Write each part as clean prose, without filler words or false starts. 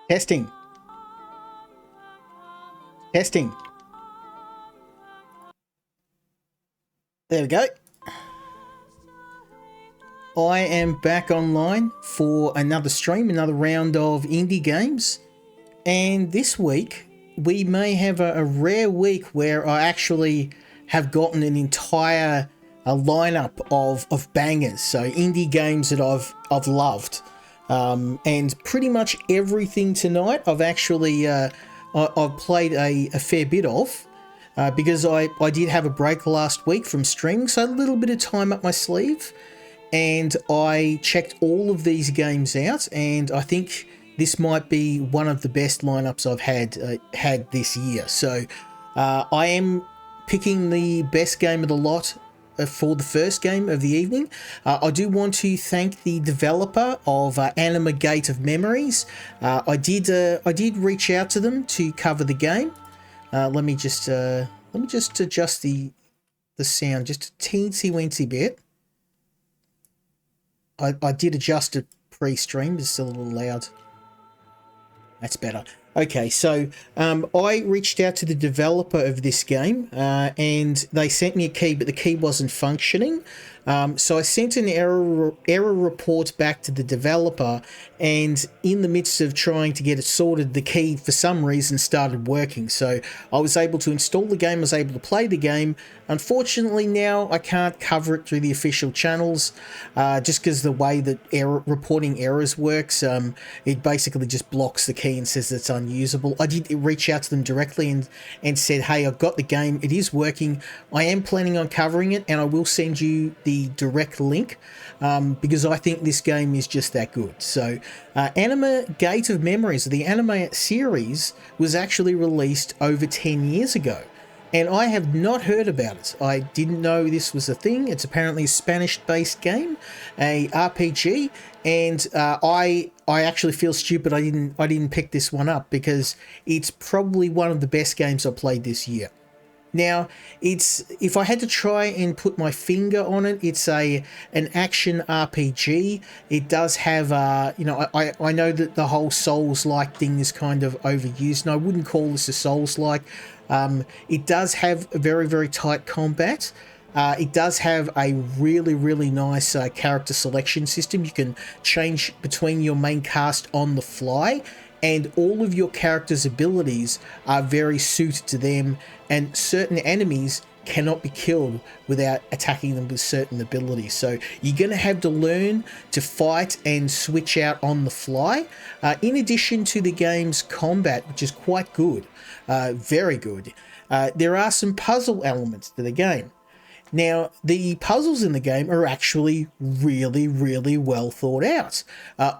Testing. Testing. There we go. I am back online for another stream, another round of indie games. And this week, we may have a rare week where I actually have gotten an entire lineup of bangers. So indie games that I've loved. And pretty much everything tonight I've actually I've played a fair bit of. Because I did have a break last week from streaming, so a little bit of time up my sleeve. And I checked all of these games out, and I think this might be one of the best lineups I've had this year. So I am picking the best game of the lot for the first game of the evening. I do want to thank the developer of Anima Gate of Memories. I did reach out to them to cover the game. Let me just adjust the sound just a teensy-weensy bit. I did adjust it pre-stream, it's still a little loud. That's better. Okay, so I reached out to the developer of this game and they sent me a key, but the key wasn't functioning. So I sent an error report back to the developer, and in the midst of trying to get it sorted, the key for some reason started working. So I was able to install the game, I was able to play the game. Unfortunately now I can't cover it through the official channels just because the way that reporting errors works, it basically just blocks the key and says it's unusable. I did reach out to them directly and said, hey, I've got the game, it is working, I am planning on covering it, and I will send you the direct link because I think this game is just that good. So Anima Gate of Memories, the Anima series, was actually released over 10 years ago, and I have not heard about it. I didn't know this was a thing. It's apparently a Spanish-based game, a RPG, and I actually feel stupid I didn't pick this one up because it's probably one of the best games I played this year. Now, if I had to try and put my finger on it, it's an action RPG. It does have, I know that the whole Souls-like thing is kind of overused, and I wouldn't call this a Souls-like. It does have a very, very tight combat. It does have a really, really nice character selection system. You can change between your main cast on the fly, and all of your character's abilities are very suited to them, and certain enemies cannot be killed without attacking them with certain abilities. So you're going to have to learn to fight and switch out on the fly, in addition to the game's combat, which is quite good, very good. There are some puzzle elements to the game. Now, the puzzles in the game are actually really, really well thought out.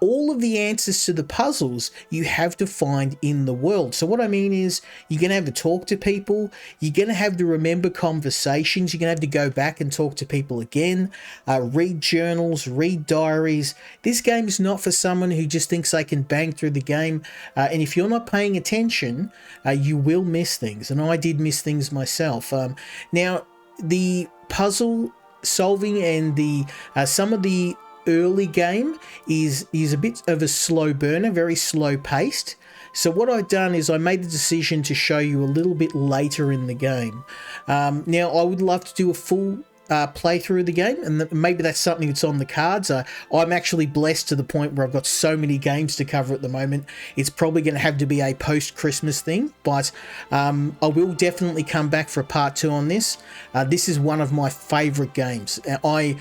All of the answers to the puzzles you have to find in the world. So what I mean is, you're going to have to talk to people, you're going to have to remember conversations, you're going to have to go back and talk to people again, read journals, read diaries. This game is not for someone who just thinks they can bang through the game, and if you're not paying attention, you will miss things, and I did miss things myself. Now, the puzzle solving and the some of the early game is a bit of a slow burner, very slow paced. So what I've done is I made the decision to show you a little bit later in the game. Now I would love to do a full playthrough of the game, and maybe that's something that's on the cards. I'm actually blessed to the point where I've got so many games to cover at the moment. It's probably going to have to be a post-Christmas thing, but I will definitely come back for a part 2 on this. This is one of my favourite games. I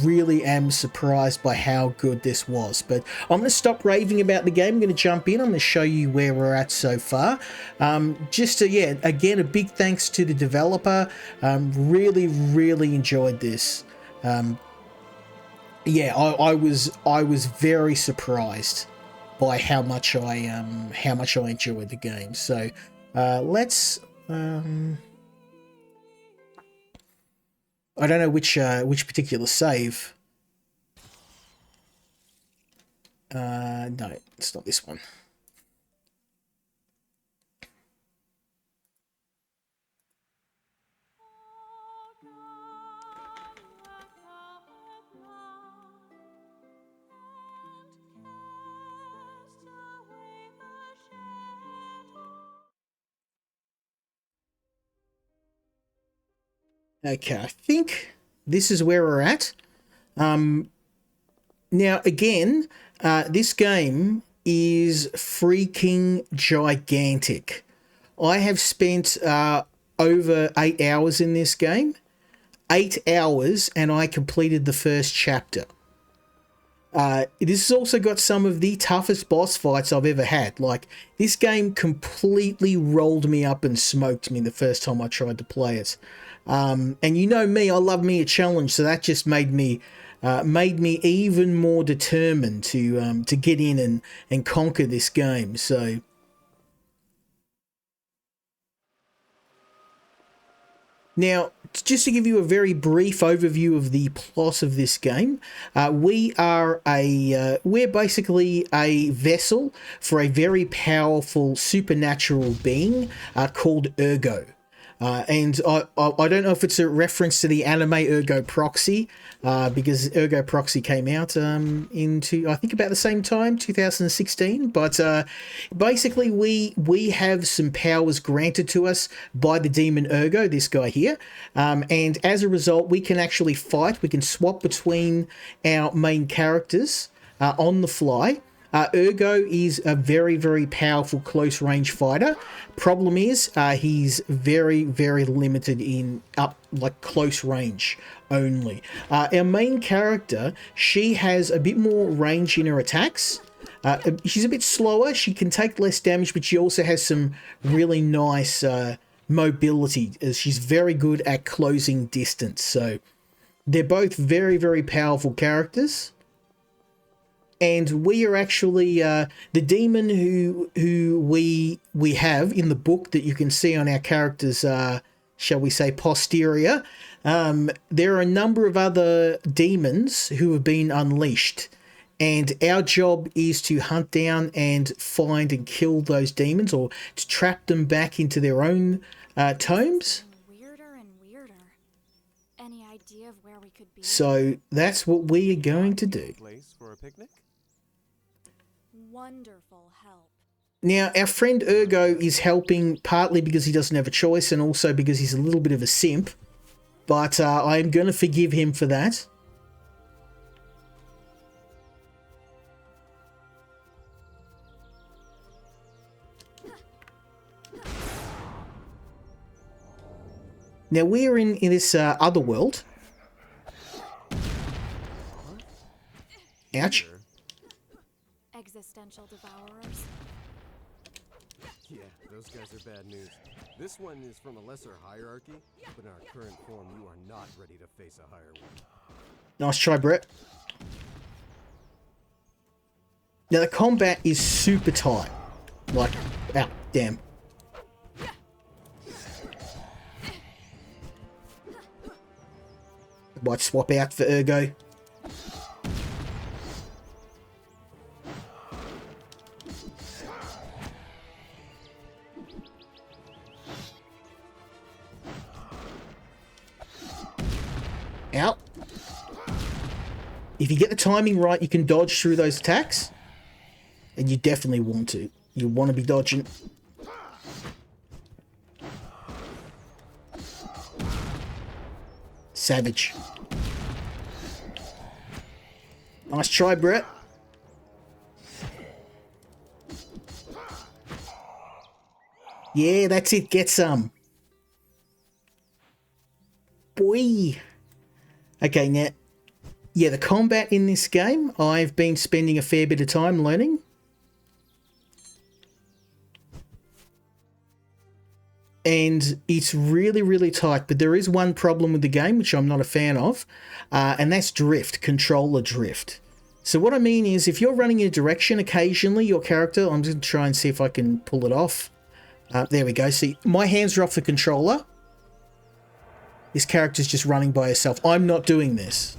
really am surprised by how good this was, but I'm going to stop raving about the game. I'm going to jump in. I'm going to show you where we're at so far. Again, a big thanks to the developer. Really enjoyed this. I was very surprised by how much I enjoyed the game. So let's I don't know which particular save. No, it's not this one. Okay, I think this is where we're at. Now, again, this game is freaking gigantic. I have spent over 8 hours in this game. 8 hours, and I completed the first chapter. This has also got some of the toughest boss fights I've ever had. Like, this game completely rolled me up and smoked me the first time I tried to play it. And you know me, I love me a challenge, so that just made me even more determined to get in and conquer this game. So now, just to give you a very brief overview of the plot of this game, we're basically a vessel for a very powerful supernatural being called Ergo. And I don't know if it's a reference to the anime Ergo Proxy, because Ergo Proxy came out I think about the same time, 2016. But basically, we have some powers granted to us by the demon Ergo, this guy here, and as a result, we can actually fight. We can swap between our main characters on the fly. Ergo is a very, very powerful close range fighter. Problem is, he's very, very limited in close range only. Our main character, she has a bit more range in her attacks. She's a bit slower. She can take less damage, but she also has some really nice mobility, as she's very good at closing distance. So they're both very, very powerful characters. And we are actually the demon who we have in the book that you can see on our characters, shall we say, posterior. There are a number of other demons who have been unleashed, and our job is to hunt down and find and kill those demons, or to trap them back into their own tomes. Weirder and weirder. Any idea of where we could be? So that's what we are going to do. Place for a picnic? Wonderful help. Now, our friend Ergo is helping partly because he doesn't have a choice, and also because he's a little bit of a simp. But I'm going to forgive him for that. Now, we're in this other world. Ouch. Existential devourers. Yeah, those guys are bad news. This one is from a lesser hierarchy, but in our current form, you are not ready to face a higher one. Nice try, Brett. Now, the combat is super tight. Like, ow, damn. Might swap out for Ergo. Out. If you get the timing right, you can dodge through those attacks. And you definitely want to. You want to be dodging. Savage. Nice try, Brett. Yeah, that's it. Get some. Boy. Okay, now, yeah, the combat in this game, I've been spending a fair bit of time learning. And it's really, really tight, but there is one problem with the game, which I'm not a fan of, and that's drift, controller drift. So what I mean is, if you're running in a direction, occasionally your character, I'm just going to try and see if I can pull it off. There we go. See, my hands are off the controller. This character's just running by herself. I'm not doing this.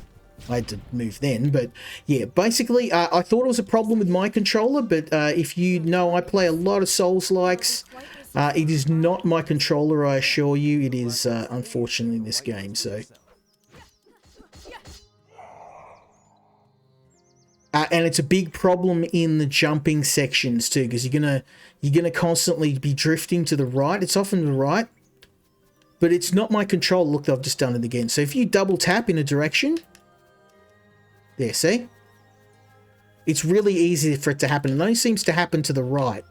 I had to move then, but yeah, basically, I thought it was a problem with my controller, but if you know, I play a lot of Souls-likes. It is not my controller, I assure you. It is, unfortunately, in this game, so... and it's a big problem in the jumping sections, too, because you're gonna constantly be drifting to the right. It's often to the right. but it's not my controller. Look, I've just done it again. So if you double tap in a direction, there, see? It's really easy for it to happen. It only seems to happen to the right.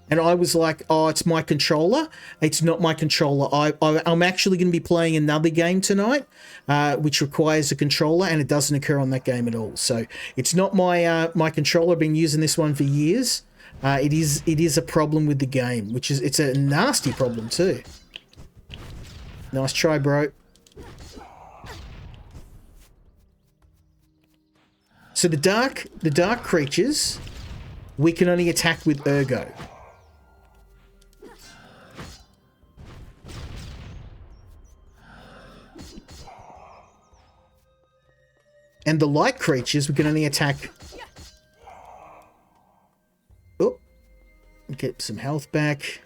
And I was like, oh, it's my controller. It's not my controller. I'm actually going to be playing another game tonight, which requires a controller, and it doesn't occur on that game at all. So it's not my my controller. I've been using this one for years. It is a problem with the game, it's a nasty problem too. Nice try, bro. So the dark creatures, we can only attack with Ergo. And the light creatures, we can only attack... Oh, get some health back.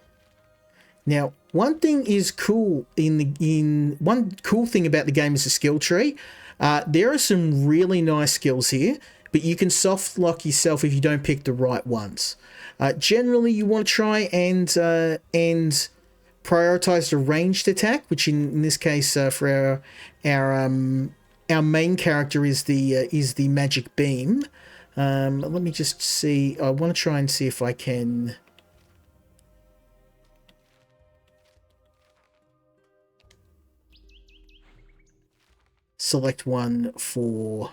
Now, one thing is cool one cool thing about the game is the skill tree. There are some really nice skills here, but you can soft lock yourself if you don't pick the right ones. Generally, you want to try and prioritize the ranged attack, which in this case for our main character is the magic beam. Let me just see. I want to try and see if I can. Select one for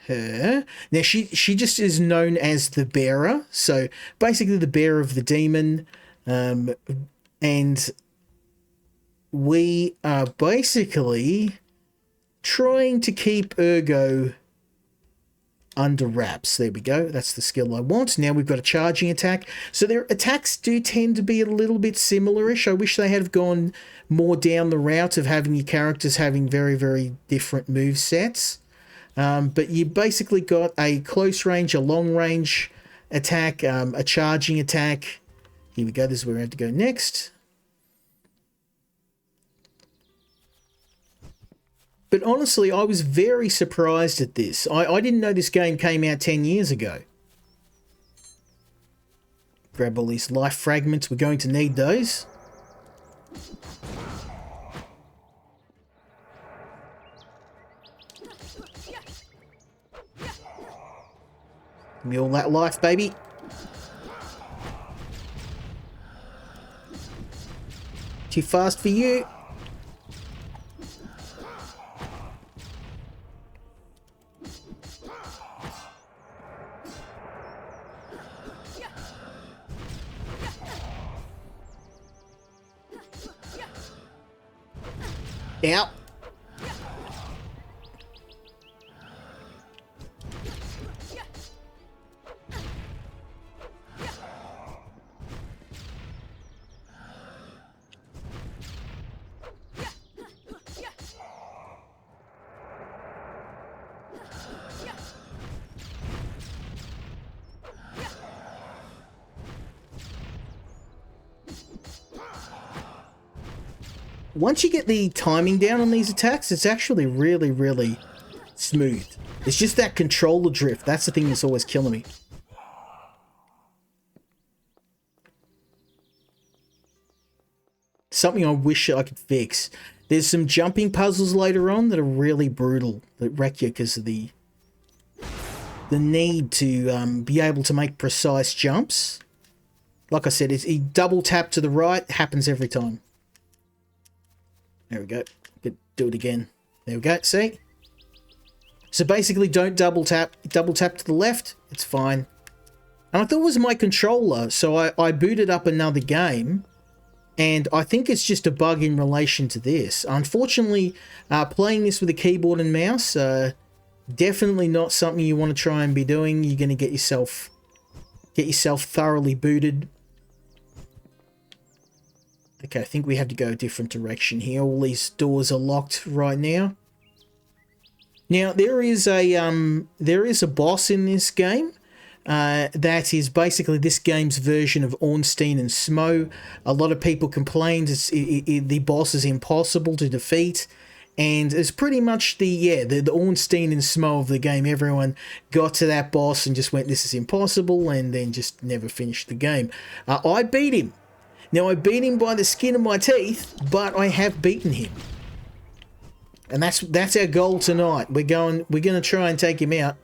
her. Now she just is known as the bearer, so basically the bearer of the demon, and we are basically trying to keep Ergo under wraps. There we go. That's the skill I want. Now we've got a charging attack. So their attacks do tend to be a little bit similar-ish. I wish they had gone more down the route of having your characters having very, very different move sets. But you basically got a close range, a long range attack, a charging attack. Here we go. This is where we have to go next. But honestly, I was very surprised at this. I didn't know this game came out 10 years ago. Grab all these life fragments. We're going to need those. Give me all that life, baby. Too fast for you. Out. Once you get the timing down on these attacks, it's actually really, really smooth. It's just that controller drift. That's the thing that's always killing me. Something I wish I could fix. There's some jumping puzzles later on that are really brutal, that wreck you because of the need to be able to make precise jumps. Like I said, it's a double tap to the right, happens every time. There we go. Do it again. There we go. See? So basically, don't double tap. Double tap to the left. It's fine. And I thought it was my controller, so I booted up another game. And I think it's just a bug in relation to this. Unfortunately, playing this with a keyboard and mouse, definitely not something you want to try and be doing. You're going to get yourself thoroughly booted. Okay, I think we have to go a different direction here. All these doors are locked right now. Now there is a boss in this game that is basically this game's version of Ornstein and Smo. A lot of people complained the boss is impossible to defeat, And it's pretty much the Ornstein and smell of the game. Everyone got to that boss and just went, this is impossible, and then just never finished the game. I beat him. Now, I beat him by the skin of my teeth, but I have beaten him. And that's our goal tonight. We're going to try and take him out.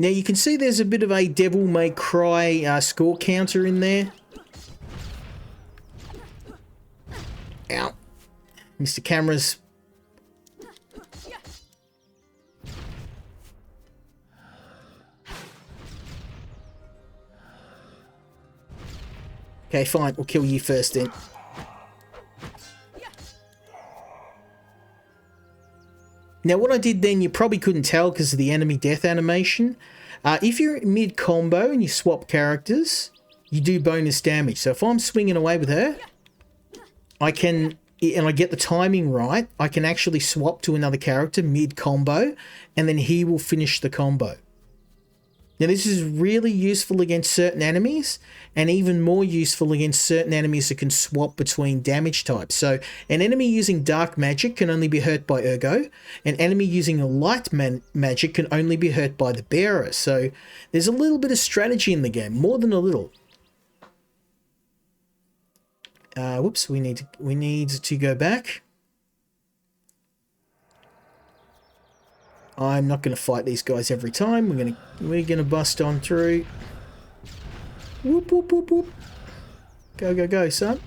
Now you can see there's a bit of a Devil May Cry score counter in there. Ow. Mr. Cameras. Okay, fine. We'll kill you first then. Now, what I did then, you probably couldn't tell because of the enemy death animation. If you're mid-combo and you swap characters, you do bonus damage. So if I'm swinging away with her, I can, and I get the timing right, I can actually swap to another character mid-combo, and then he will finish the combo. Now, this is really useful against certain enemies, and even more useful against certain enemies that can swap between damage types. So, an enemy using dark magic can only be hurt by Ergo. An enemy using a light magic can only be hurt by the bearer. So, there's a little bit of strategy in the game, more than a little. Whoops, we need to go back. I'm not going to fight these guys every time. We're gonna bust on through. Whoop, whoop, whoop, whoop. Go, go, go, son.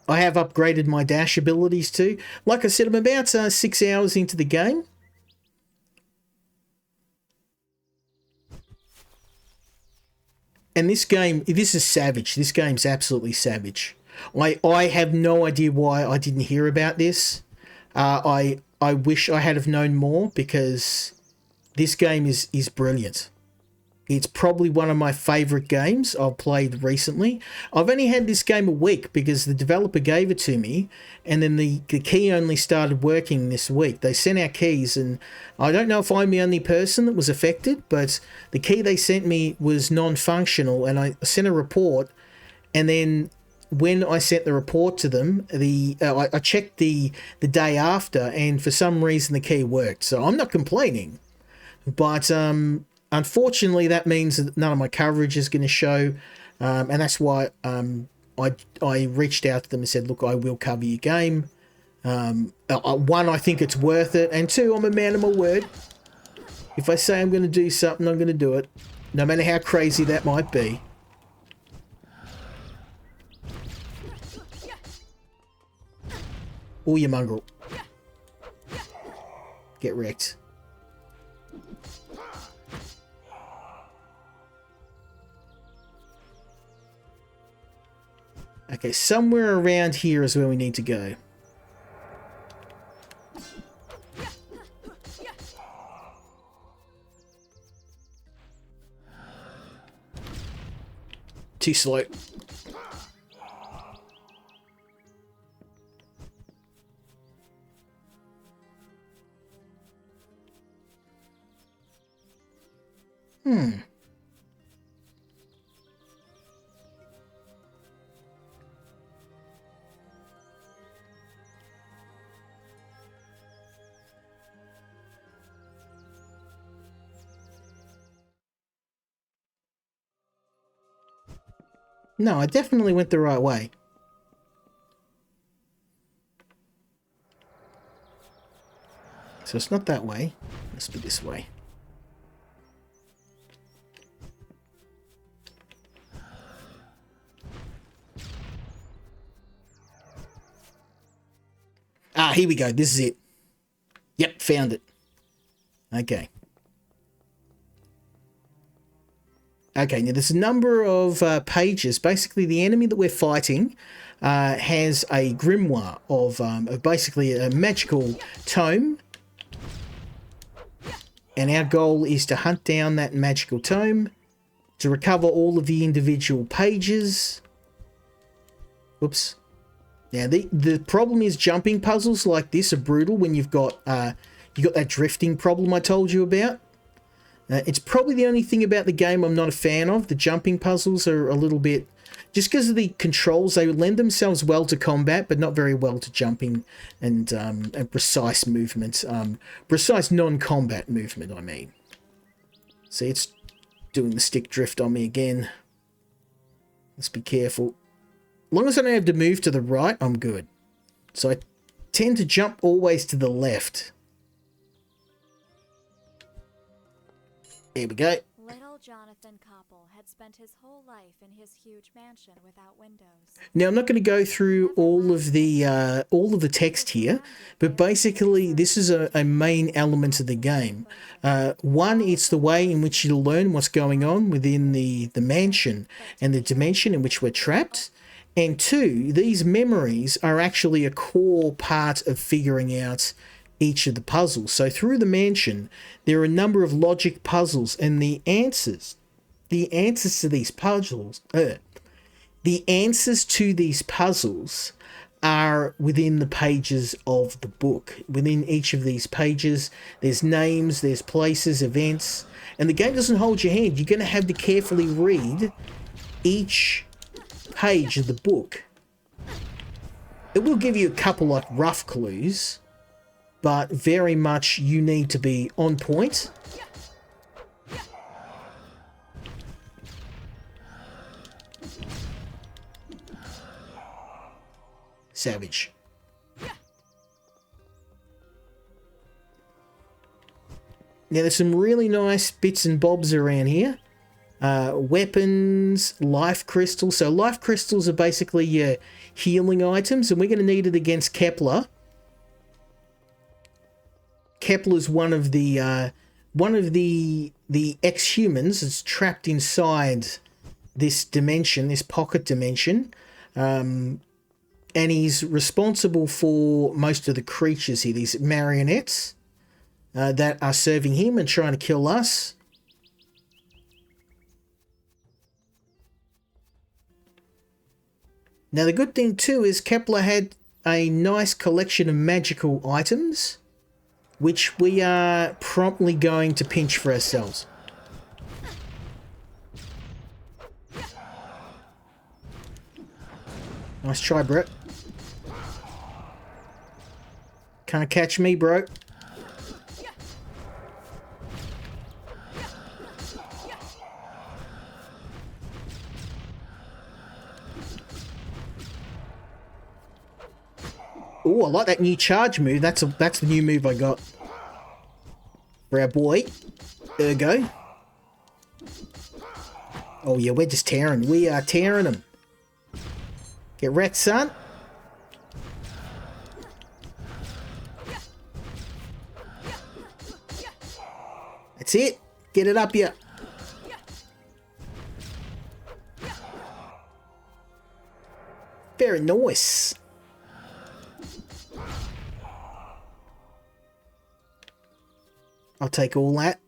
I have upgraded my dash abilities too. Like I said, I'm about 6 hours into the game. And this is savage. This game's absolutely savage. I have no idea why I didn't hear about this. I wish I had have known more, because this game is brilliant. It's probably one of my favourite games I've played recently. I've only had this game a week because the developer gave it to me, and then the key only started working this week. They sent out keys, and I don't know if I'm the only person that was affected, but the key they sent me was non-functional, and I sent a report, and then when I sent the report to them, I checked the day after, and for some reason the key worked. So I'm not complaining, but unfortunately that means that none of my coverage is going to show, and that's why I reached out to them and said, look, I will cover your game. One, I think it's worth it, and two, I'm a man of my word. If I say I'm going to do something, I'm going to do it, no matter how crazy that might be. Oh, you mongrel. Get wrecked. Okay, somewhere around here is where we need to go. Too slow. No, I definitely went the right way. So it's not that way. It must be this way. Ah, here we go. This is it. Yep, found it. Okay. Okay, now there's a number of pages. Basically, the enemy that we're fighting has a grimoire of basically a magical tome. And our goal is to hunt down that magical tome to recover all of the individual pages. Whoops. Now the problem is jumping puzzles like this are brutal when you've got that drifting problem I told you about. It's probably the only thing about the game I'm not a fan of. The jumping puzzles are a little bit, just because of the controls, they lend themselves well to combat, but not very well to jumping and precise movement, precise non-combat movement, I mean. See, it's doing the stick drift on me again. Let's be careful. As long as I don't have to move to the right, I'm good. So I tend to jump always to the left. Here we go. Little Jonathan Koppel had spent his whole life in his huge mansion without windows. Now I'm not going to go through all of the text here, but basically this is a main element of the game. One, it's the way in which you learn what's going on within the mansion and the dimension in which we're trapped. And two, these memories are actually a core part of figuring out each of the puzzles. So through the mansion, there are a number of logic puzzles, and the answers to these puzzles, are within the pages of the book. Within each of these pages, there's names, there's places, events, and the game doesn't hold your hand. You're going to have to carefully read each page of the book. It will give you a couple like rough clues, but very much you need to be on point. Savage. Now there's some really nice bits and bobs around here. Weapons, life crystals. So life crystals are basically your healing items, and we're going to need it against Kepler. Kepler's one of the ex-humans that's trapped inside this dimension, this pocket dimension, and he's responsible for most of the creatures here, these marionettes that are serving him and trying to kill us. Now the good thing too is Kepler had a nice collection of magical items, which we are promptly going to pinch for ourselves. Nice try, bro. Can't catch me, bro. Oh, I like that new charge move. That's the new move I got for our boy. Ergo. Oh yeah, we're just tearing. We are tearing him. Get wrecked, son. That's it. Get it up here. Very nice. I'll take all that.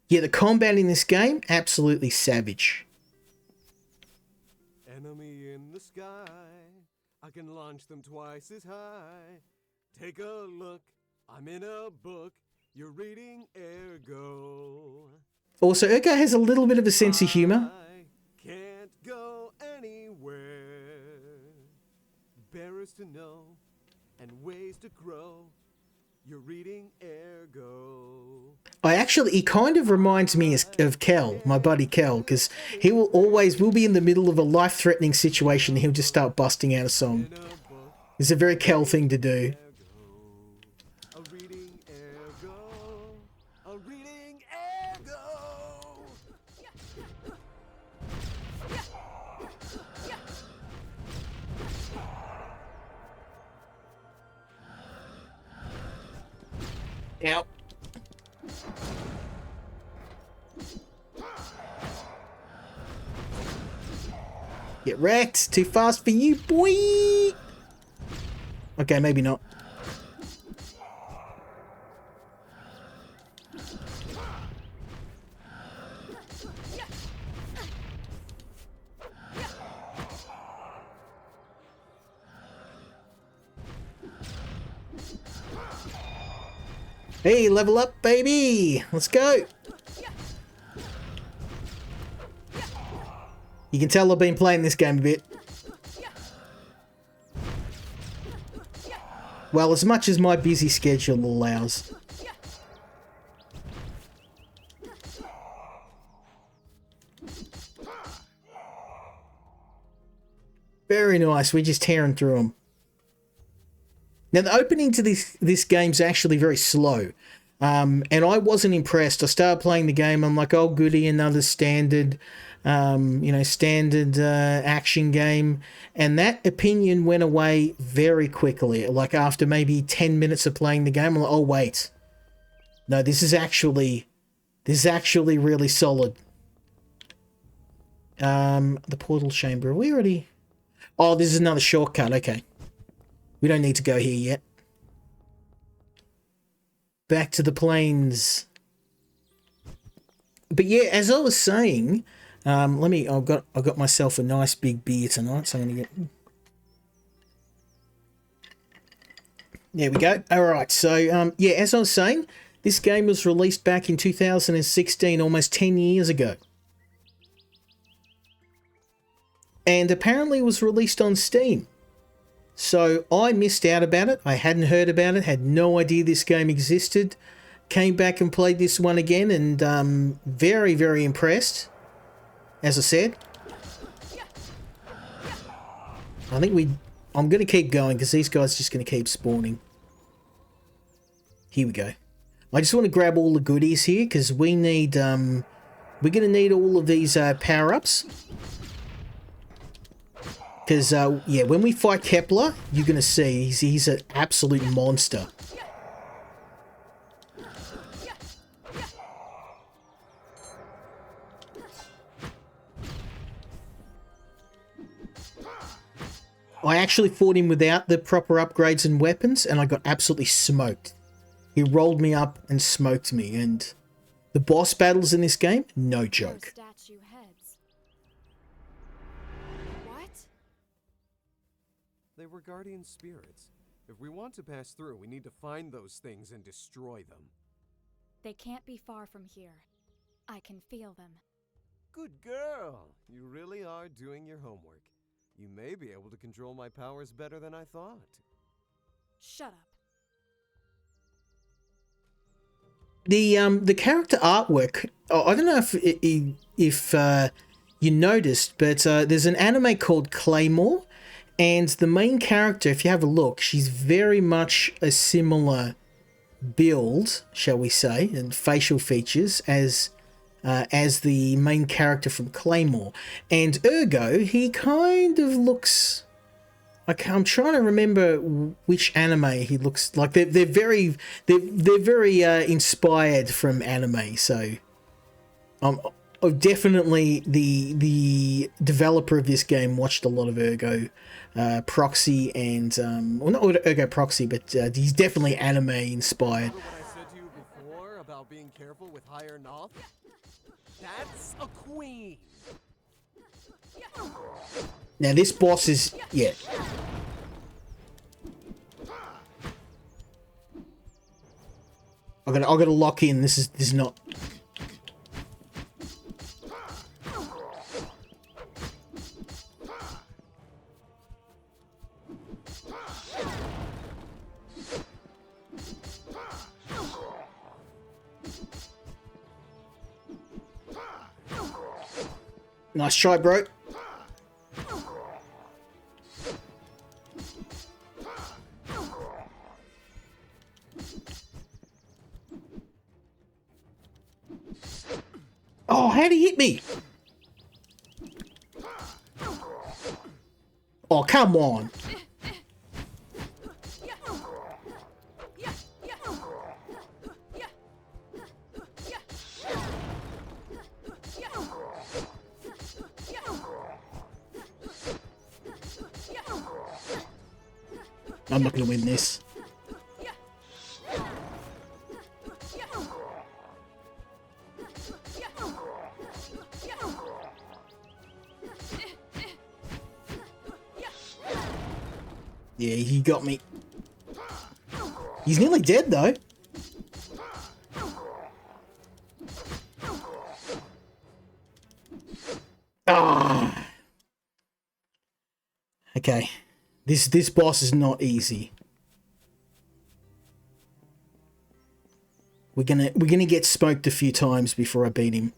Yeah, the combat in this game, absolutely savage. Enemy in the sky, I can launch them twice as high. Take a look, I'm in a book, you're reading Ergo. Also, Ergo has a little bit of a sense of humor. I can't go anywhere. Bearers to know and ways to grow. You're reading Ergo. He kind of reminds me of Kel, my buddy Kel, because we'll be in the middle of a life-threatening situation and he'll just start busting out a song. It's a very Kel thing to do. Out. Get wrecked. Too fast for you, boy. Okay, maybe not. Hey, level up, baby! Let's go! You can tell I've been playing this game a bit. Well, as much as my busy schedule allows. Very nice. We're just tearing through them. Now, the opening to this game's actually very slow. And I wasn't impressed. I started playing the game. I'm like, oh, goody, another standard, standard action game. And that opinion went away very quickly. Like after maybe 10 minutes of playing the game, I'm like, oh, wait. No, this is actually really solid. The portal chamber. Are we already... Oh, this is another shortcut. Okay. We don't need to go here yet. Back to the plains. But yeah, as I was saying, I've got myself a nice big beer tonight, so I'm gonna get. There we go. All right, so yeah, as I was saying, this game was released back in 2016, almost 10 years ago, and apparently it was released on Steam. So I missed out about it. I hadn't heard about it, had no idea this game existed. Came back and played this one again, and very, very impressed. As I said, I think I'm going to keep going because these guys are just going to keep spawning. Here we go. I just want to grab all the goodies here because we need, we're going to need all of these power-ups. Because, yeah, when we fight Kepler, you're going to see he's an absolute monster. I actually fought him without the proper upgrades and weapons, and I got absolutely smoked. He rolled me up and smoked me, and the boss battles in this game, no joke. Statue heads. What? They were guardian spirits. If we want to pass through, we need to find those things and destroy them. They can't be far from here. I can feel them. Good girl! You really are doing your homework. You may be able to control my powers better than I thought. Shut up. The character artwork, I don't know if you noticed, but there's an anime called Claymore, and the main character, if you have a look, she's very much a similar build, shall we say, and facial features as the main character from Claymore. And ergo, he kind of looks... I'm trying to remember which anime he looks like. They're very inspired from anime. So, definitely the developer of this game watched a lot of Ergo Proxy and well, not Ergo Proxy, but he's definitely anime inspired. Remember what I said to you before about being careful with higher Noth? That's a queen. Now this boss is, yeah. I gotta lock in. This is not. Nice try, bro. Oh, how'd he hit me? Oh, come on. I'm not going to win this. Yeah, he got me. He's nearly dead, though. Okay. This boss is not easy. We're gonna get smoked a few times before I beat him.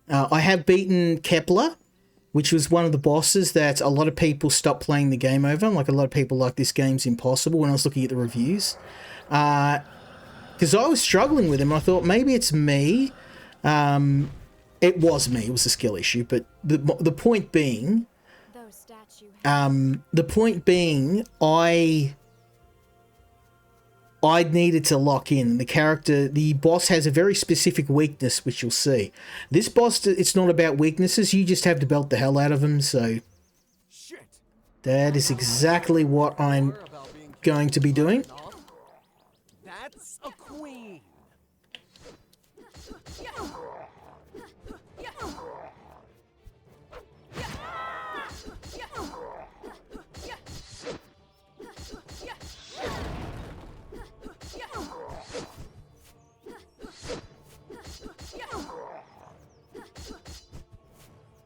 I have beaten Kepler, which was one of the bosses that a lot of people stopped playing the game over. Like, a lot of people like this game's impossible when I was looking at the reviews. Because I was struggling with him. I thought maybe it's me. It was me. It was a skill issue. But the point being, Those stats you have. I needed to lock in. The boss has a very specific weakness, which you'll see. This boss, it's not about weaknesses. You just have to belt the hell out of him. So Shit. that is exactly what I'm going to be doing. That's a queen.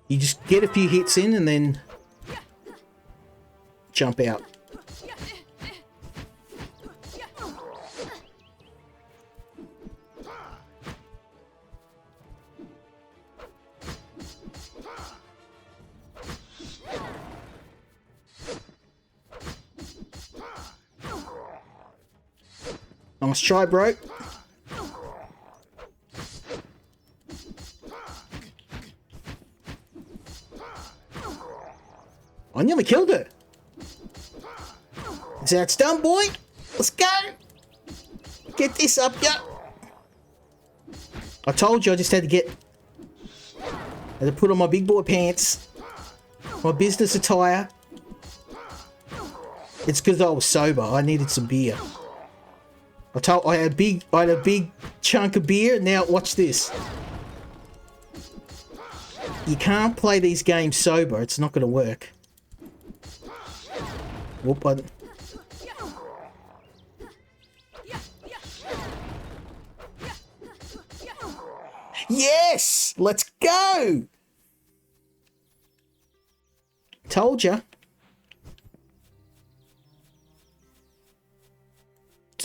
You just get a few hits in and then jump out. Nice try, bro. I nearly killed her. Is that it's done, boy? Let's go. Get this up, yeah. I told you I just had to put on my big boy pants, my business attire. It's because I was sober. I needed some beer. I had a big chunk of beer. Now watch this. You can't play these games sober. It's not going to work. Whoop! Yes! Let's go! Told ya.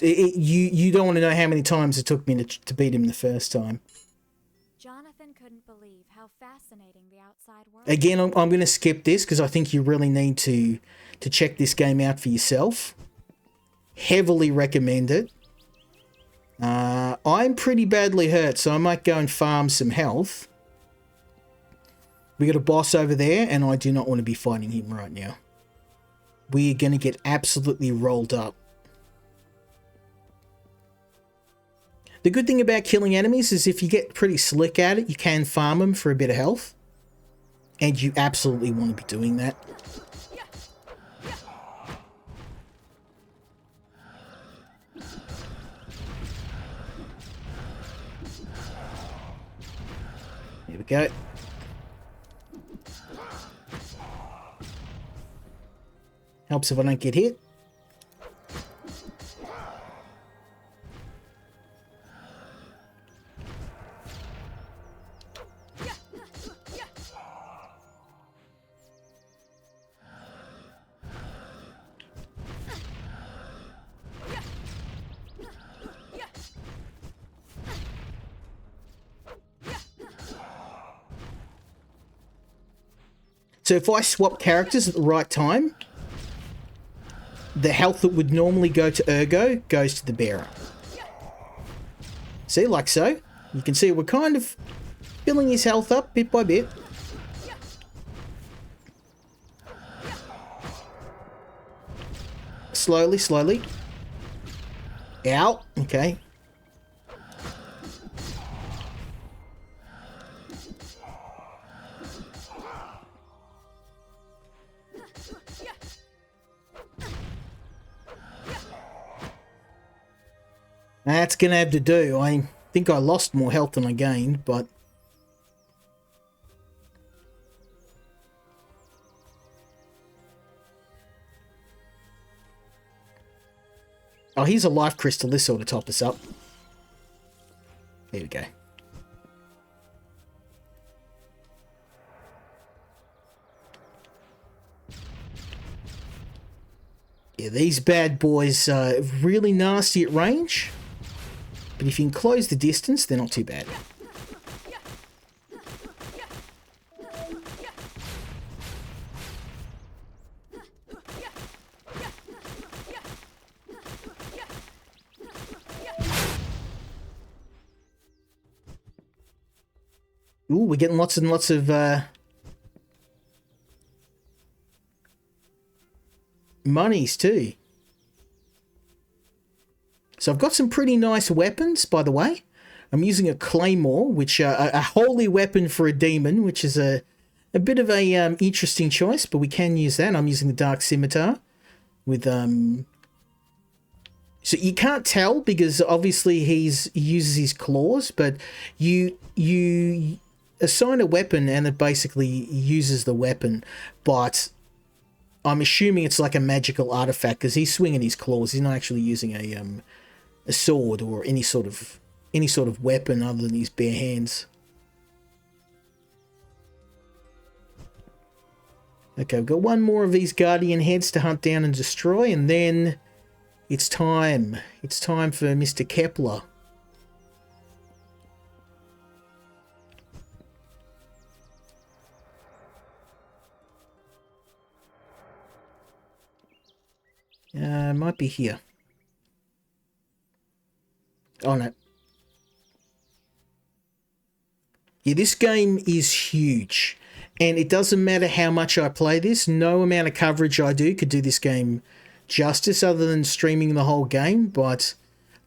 You don't want to know how many times it took me to beat him the first time. Jonathan couldn't believe how fascinating the outside world. Again, I'm going to skip this because I think you really need to check this game out for yourself. Heavily recommend it. I'm pretty badly hurt, so I might go and farm some health. We got a boss over there, and I do not want to be fighting him right now. We are going to get absolutely rolled up. The good thing about killing enemies is if you get pretty slick at it, you can farm them for a bit of health. And you absolutely want to be doing that. Here we go. Helps if I don't get hit. So if I swap characters at the right time, the health that would normally go to Ergo goes to the bearer. See, like so. You can see we're kind of filling his health up bit by bit. Slowly, slowly. Ow. Okay. That's going to have to do. I think I lost more health than I gained, but... Oh, here's a life crystal. This ought to top us up. There we go. Yeah, these bad boys are really nasty at range. But if you can close the distance, they're not too bad. Ooh, we're getting lots and lots of monies too. So I've got some pretty nice weapons, by the way. I'm using a claymore, which a holy weapon for a demon, which is a bit of a interesting choice, but we can use that. I'm using the dark scimitar with So you can't tell because obviously he uses his claws, but you assign a weapon and it basically uses the weapon, but I'm assuming it's like a magical artifact because he's swinging his claws. He's not actually using a sword or any sort of weapon other than his bare hands. Okay, we've got one more of these guardian heads to hunt down and destroy, and then it's time. It's time for Mr. Kepler. Might be here. Oh no. Yeah, this game is huge. And it doesn't matter how much I play this, no amount of coverage I do could do this game justice other than streaming the whole game. But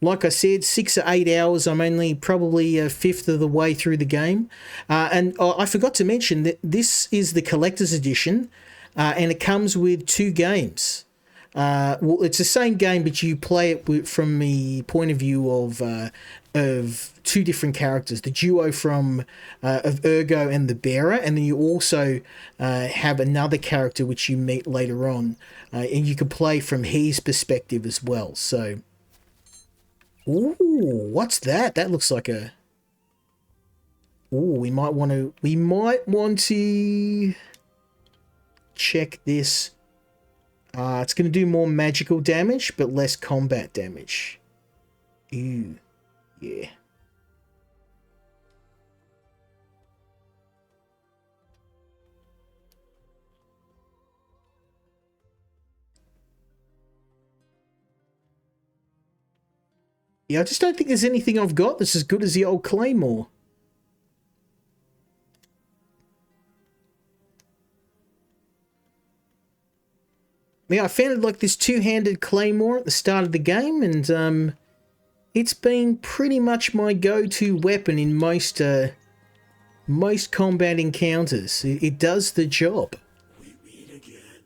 like I said, 6 or 8 hours, I'm only probably a fifth of the way through the game. And I forgot to mention that this is the collector's edition, and it comes with 2 games. Well, it's the same game, but you play it from the point of view of 2 different characters, the duo from of Ergo and the Bearer, and then you also have another character which you meet later on, and you can play from his perspective as well. So, ooh, what's that? That looks like a. Ooh, we might want to check this. It's going to do more magical damage, but less combat damage. Ew. Yeah. Yeah, I just don't think there's anything I've got that's as good as the old Claymore. Yeah, I found like this 2-handed Claymore at the start of the game, and it's been pretty much my go-to weapon in most combat encounters. It does the job. We meet again,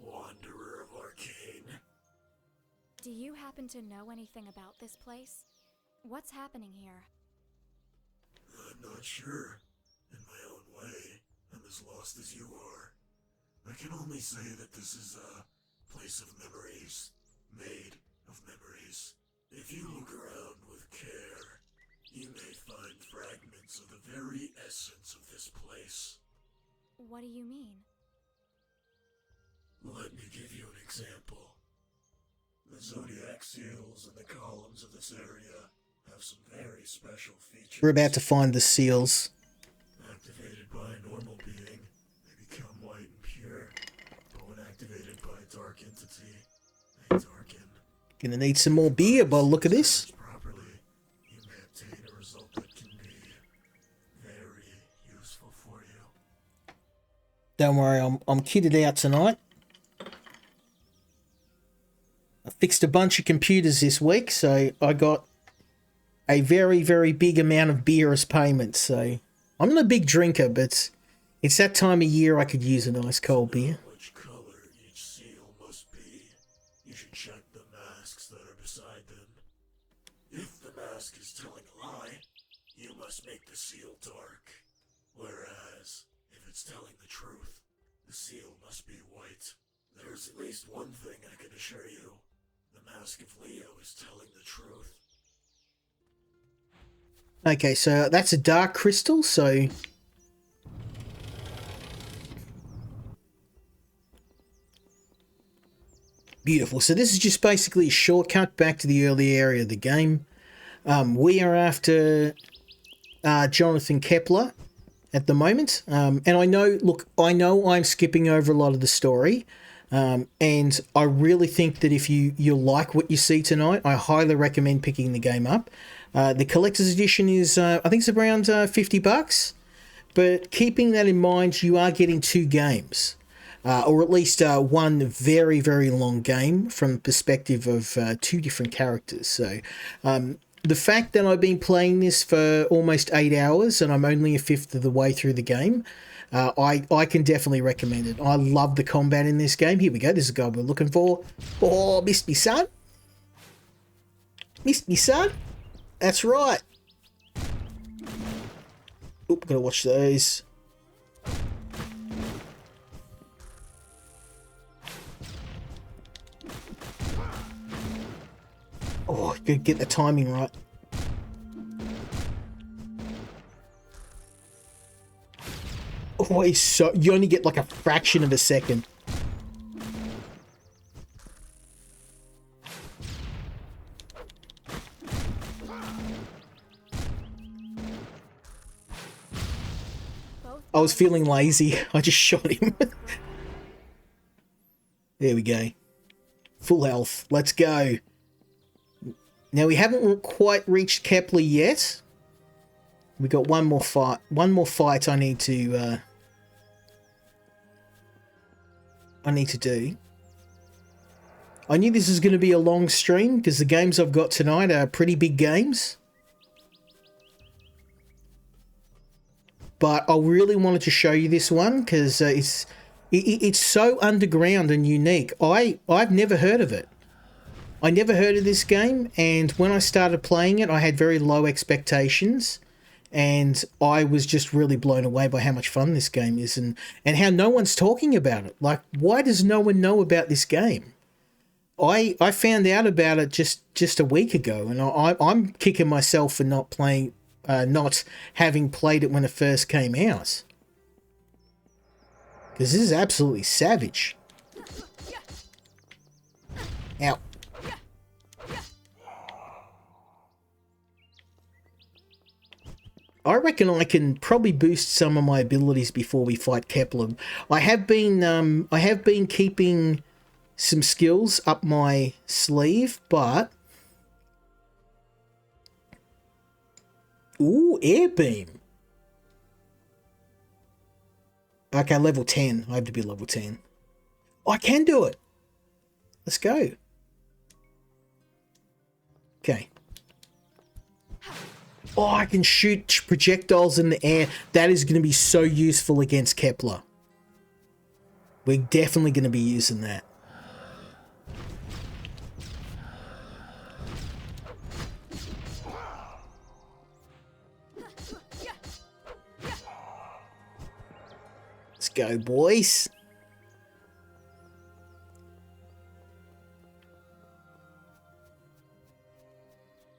Wanderer of Arcane. Do you happen to know anything about this place? What's happening here? I'm not sure. In my own way, I'm as lost as you are. I can only say that this is a place of memories, made of memories. If you look around with care, you may find fragments of the very essence of this place. What do you mean? Let me give you an example. The zodiac seals and the columns of this area have some very special features. We're about to find the seals. Activated by a normal being, they become white and pure. But when activated by a dark entity, they darken. Gonna need some more beer by the look of this. Properly, you may obtain a result that can be very useful for you. Don't worry, I'm kitted out tonight. I fixed a bunch of computers this week, so I got a very, very big amount of beer as payment. So I'm not a big drinker, but it's that time of year I could use a nice cold beer. Which color each seal must be. You should check the masks that are beside them. If the mask is telling a lie, you must make the seal dark. Whereas, if it's telling the truth, the seal must be white. There's at least one thing I can assure you. The Mask of Leo is telling the truth. Okay, so that's a dark crystal, so... Beautiful. So this is just basically a shortcut back to the early area of the game. We are after Jonathan Kepler at the moment. And I know, look, I know I'm skipping over a lot of the story. And I really think that if you like what you see tonight, I highly recommend picking the game up. The collector's edition is, I think it's around $50. But keeping that in mind, you are getting 2 games. Or at least one very, very long game from the perspective of 2 different characters. So the fact that I've been playing this for almost 8 hours and I'm only a fifth of the way through the game, I can definitely recommend it. I love the combat in this game. Here we go. This is the guy we're looking for. Oh, missed me, son. Missed me, son. That's right. Oop, gotta watch those. Oh, gotta get the timing right. Oh, he's so... You only get like a fraction of a second. I was feeling lazy. I just shot him. There we go. Full health. Let's go. Now, we haven't quite reached Kepler yet. We got one more fight. One more fight I need to do. I knew this was going to be a long stream because the games I've got tonight are pretty big games. But I really wanted to show you this one because it's so underground and unique. I've never heard of it. I never heard of this game, and when I started playing it, I had very low expectations, and I was just really blown away by how much fun this game is and how no one's talking about it. Like, why does no one know about this game? I found out about it just a week ago, and I'm kicking myself for not having played it when it first came out. Because this is absolutely savage. Ow. I reckon I can probably boost some of my abilities before we fight Kepler. I have been keeping some skills up my sleeve, but... Ooh, air beam. Okay, level 10. I have to be level 10. Oh, I can do it. Let's go. Okay. Oh, I can shoot projectiles in the air. That is going to be so useful against Kepler. We're definitely going to be using that. Let's go, boys.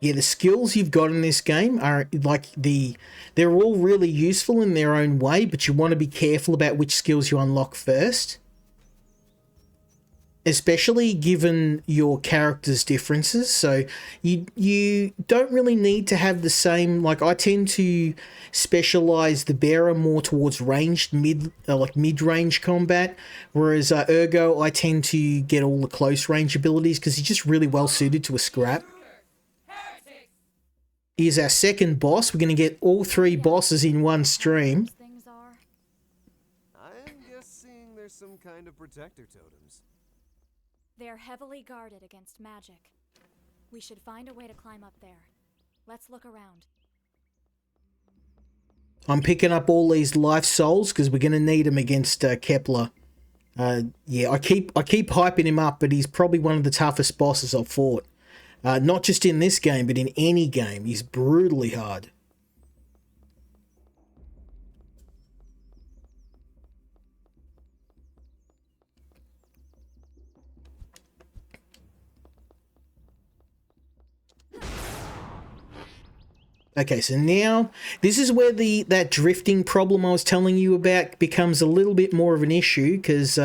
Yeah, the skills you've got in this game are like they're all really useful in their own way, but you want to be careful about which skills you unlock first. Especially given your character's differences. So you don't really need to have the same, like I tend to specialize the bearer more towards ranged mid-range combat, whereas Ergo I tend to get all the close range abilities because he's just really well suited to a scrap. Here's our second boss. We're going to get all 3 bosses in one stream. I'm guessing there's some kind of protector totems. They're heavily guarded against magic. We should find a way to climb up there. Let's look around. I'm picking up all these life souls because we're going to need them against Kepler. Yeah, I keep hyping him up, but he's probably one of the toughest bosses I've fought. Not just in this game, but in any game. He's brutally hard. Okay, so now this is where that drifting problem I was telling you about becomes a little bit more of an issue because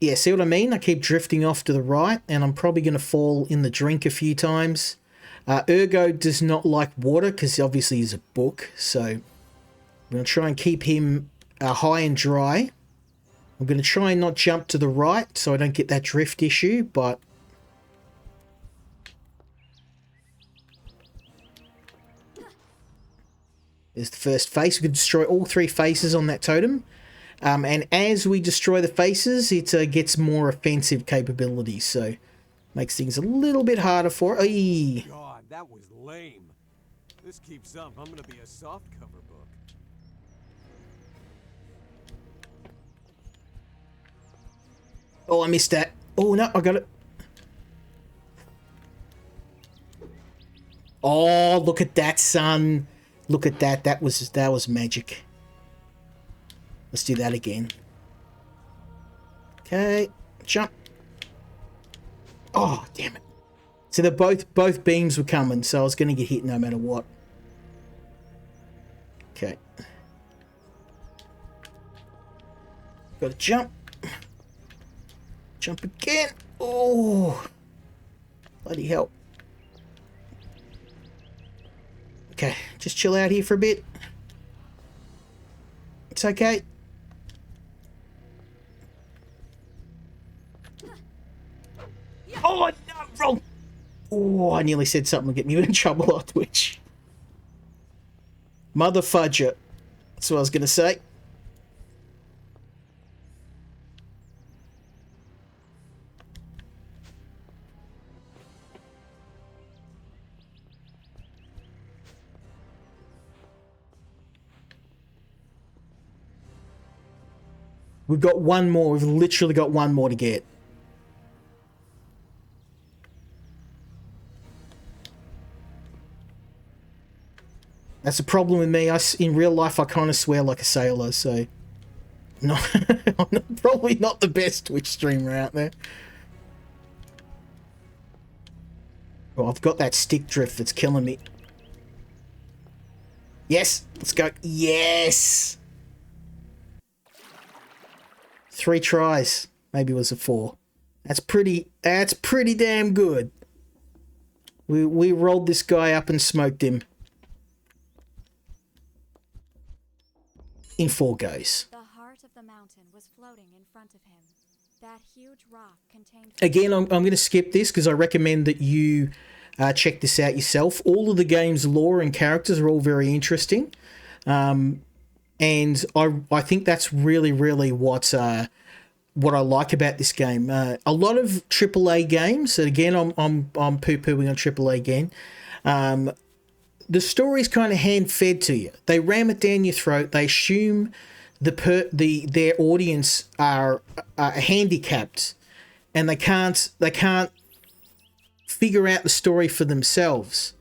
Yeah, see what I mean? I keep drifting off to the right, and I'm probably going to fall in the drink a few times. Ergo does not like water, because obviously he's a book, so I'm going to try and keep him high and dry. I'm going to try and not jump to the right, so I don't get that drift issue, but... There's the first face. We can destroy all 3 faces on that totem. And as we destroy the faces, it gets more offensive capabilities, so makes things a little bit harder for it. Aye. God, that was lame. This keeps up, I'm gonna be a softcover book. Oh, I missed that. Oh, no, I got it. Oh, look at that, son. Look at that. That was magic. Let's do that again. Okay, jump. Oh, damn it. So they're both beams were coming, so I was going to get hit no matter what. Okay. Got to jump. Jump again. Oh, bloody hell. Okay, just chill out here for a bit. It's okay. Oh, no, wrong. Oh, I nearly said something to get me in trouble on Twitch. Mother fudger. That's what I was going to say. We've got one more. We've literally got one more to get. That's a problem with me. In real life, I kind of swear like a sailor, so... No, I'm probably not the best Twitch streamer out there. Well, I've got that stick drift that's killing me. Yes! Let's go. Yes! 3 tries. Maybe it was a 4. That's pretty damn good. We rolled this guy up and smoked him. In 4 goes. The heart of the mountain was floating in front of him. That huge rock contained... Again, I'm going to skip this because I recommend that you check this out yourself. All of the game's lore and characters are all very interesting. And I think that's really, really what I like about this game. A lot of AAA games, and again, I'm poo-pooing on AAA again. The story's kind of hand-fed to you. They ram it down your throat. They assume their audience are handicapped, and they can't figure out the story for themselves.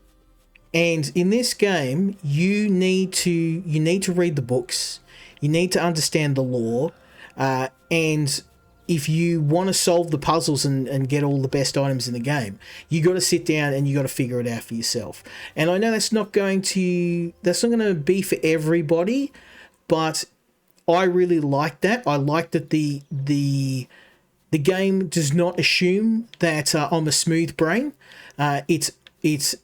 And in this game, you need to read the books. You need to understand the lore, and if you want to solve the puzzles and get all the best items in the game, you got to sit down and you got to figure it out for yourself. And I know that's not going to be for everybody, but I really like that. I like that the game does not assume that I'm a smooth brain. It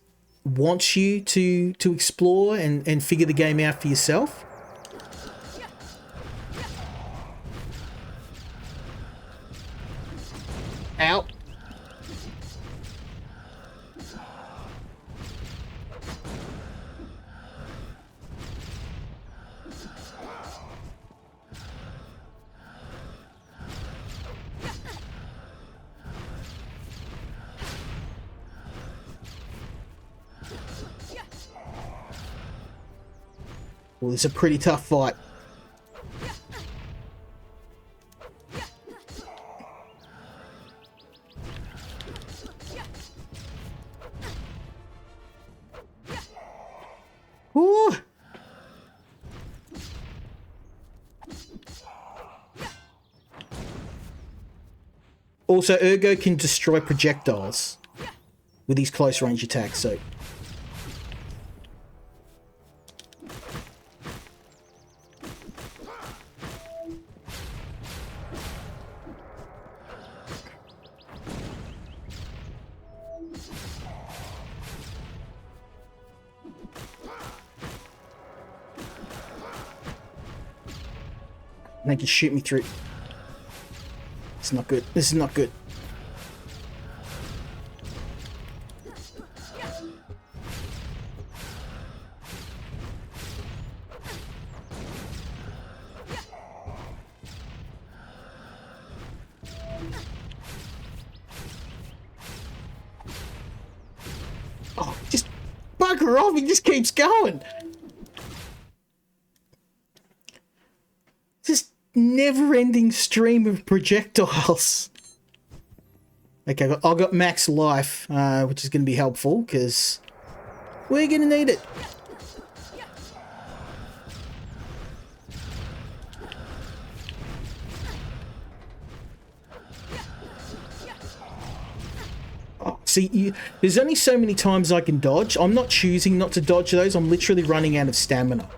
wants you to explore and figure the game out for yourself. Out. Well, it's a pretty tough fight. Ooh. Also, Ergo can destroy projectiles with his close range attacks, so... And they can shoot me through. It's not good. This is not good. Oh, just bugger off. He just keeps going. Just never-ending stream of projectiles. Okay, I've got max life, which is going to be helpful, because we're going to need it. Oh, see, there's only so many times I can dodge. I'm not choosing not to dodge those. I'm literally running out of stamina.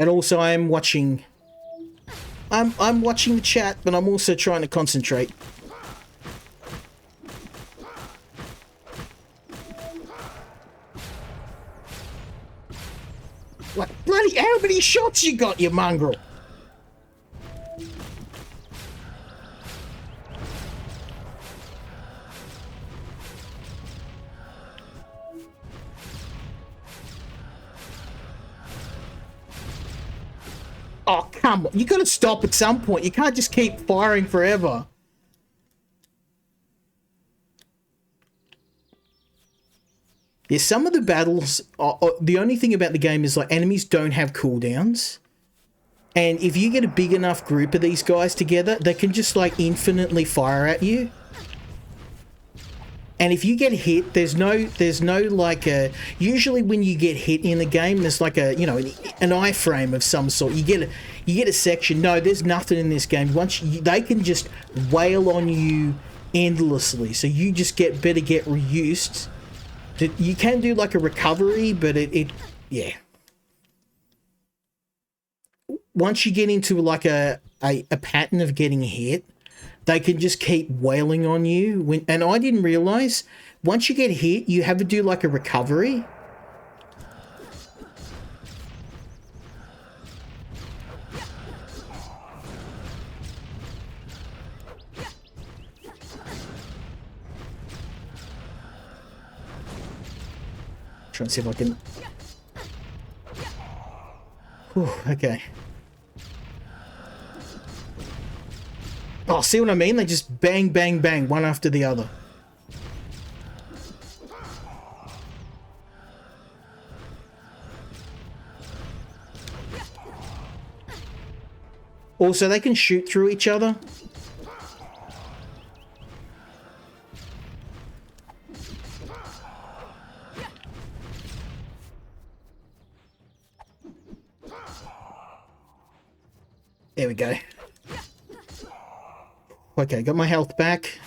And also I'm watching the chat, but I'm also trying to concentrate. What bloody how many shots you got, you mongrel? Oh, come on. You gotta stop at some point. You can't just keep firing forever. Yeah, some of the battles, the only thing about the game is like enemies don't have cooldowns. And if you get a big enough group of these guys together, they can just like infinitely fire at you. And if you get hit, there's no like usually when you get hit in the game, there's like a, you know, an iframe of some sort. You get a section. No, there's nothing in this game. They can just wail on you endlessly. So you just better get reused. You can do like a recovery, but yeah. Once you get into like a pattern of getting hit, they can just keep wailing on you. And I didn't realize, once you get hit, you have to do like a recovery. Try and see if I can... Whew, okay. Oh, see what I mean? They just bang, bang, bang, one after the other. Also, they can shoot through each other. There we go. Okay, got my health back.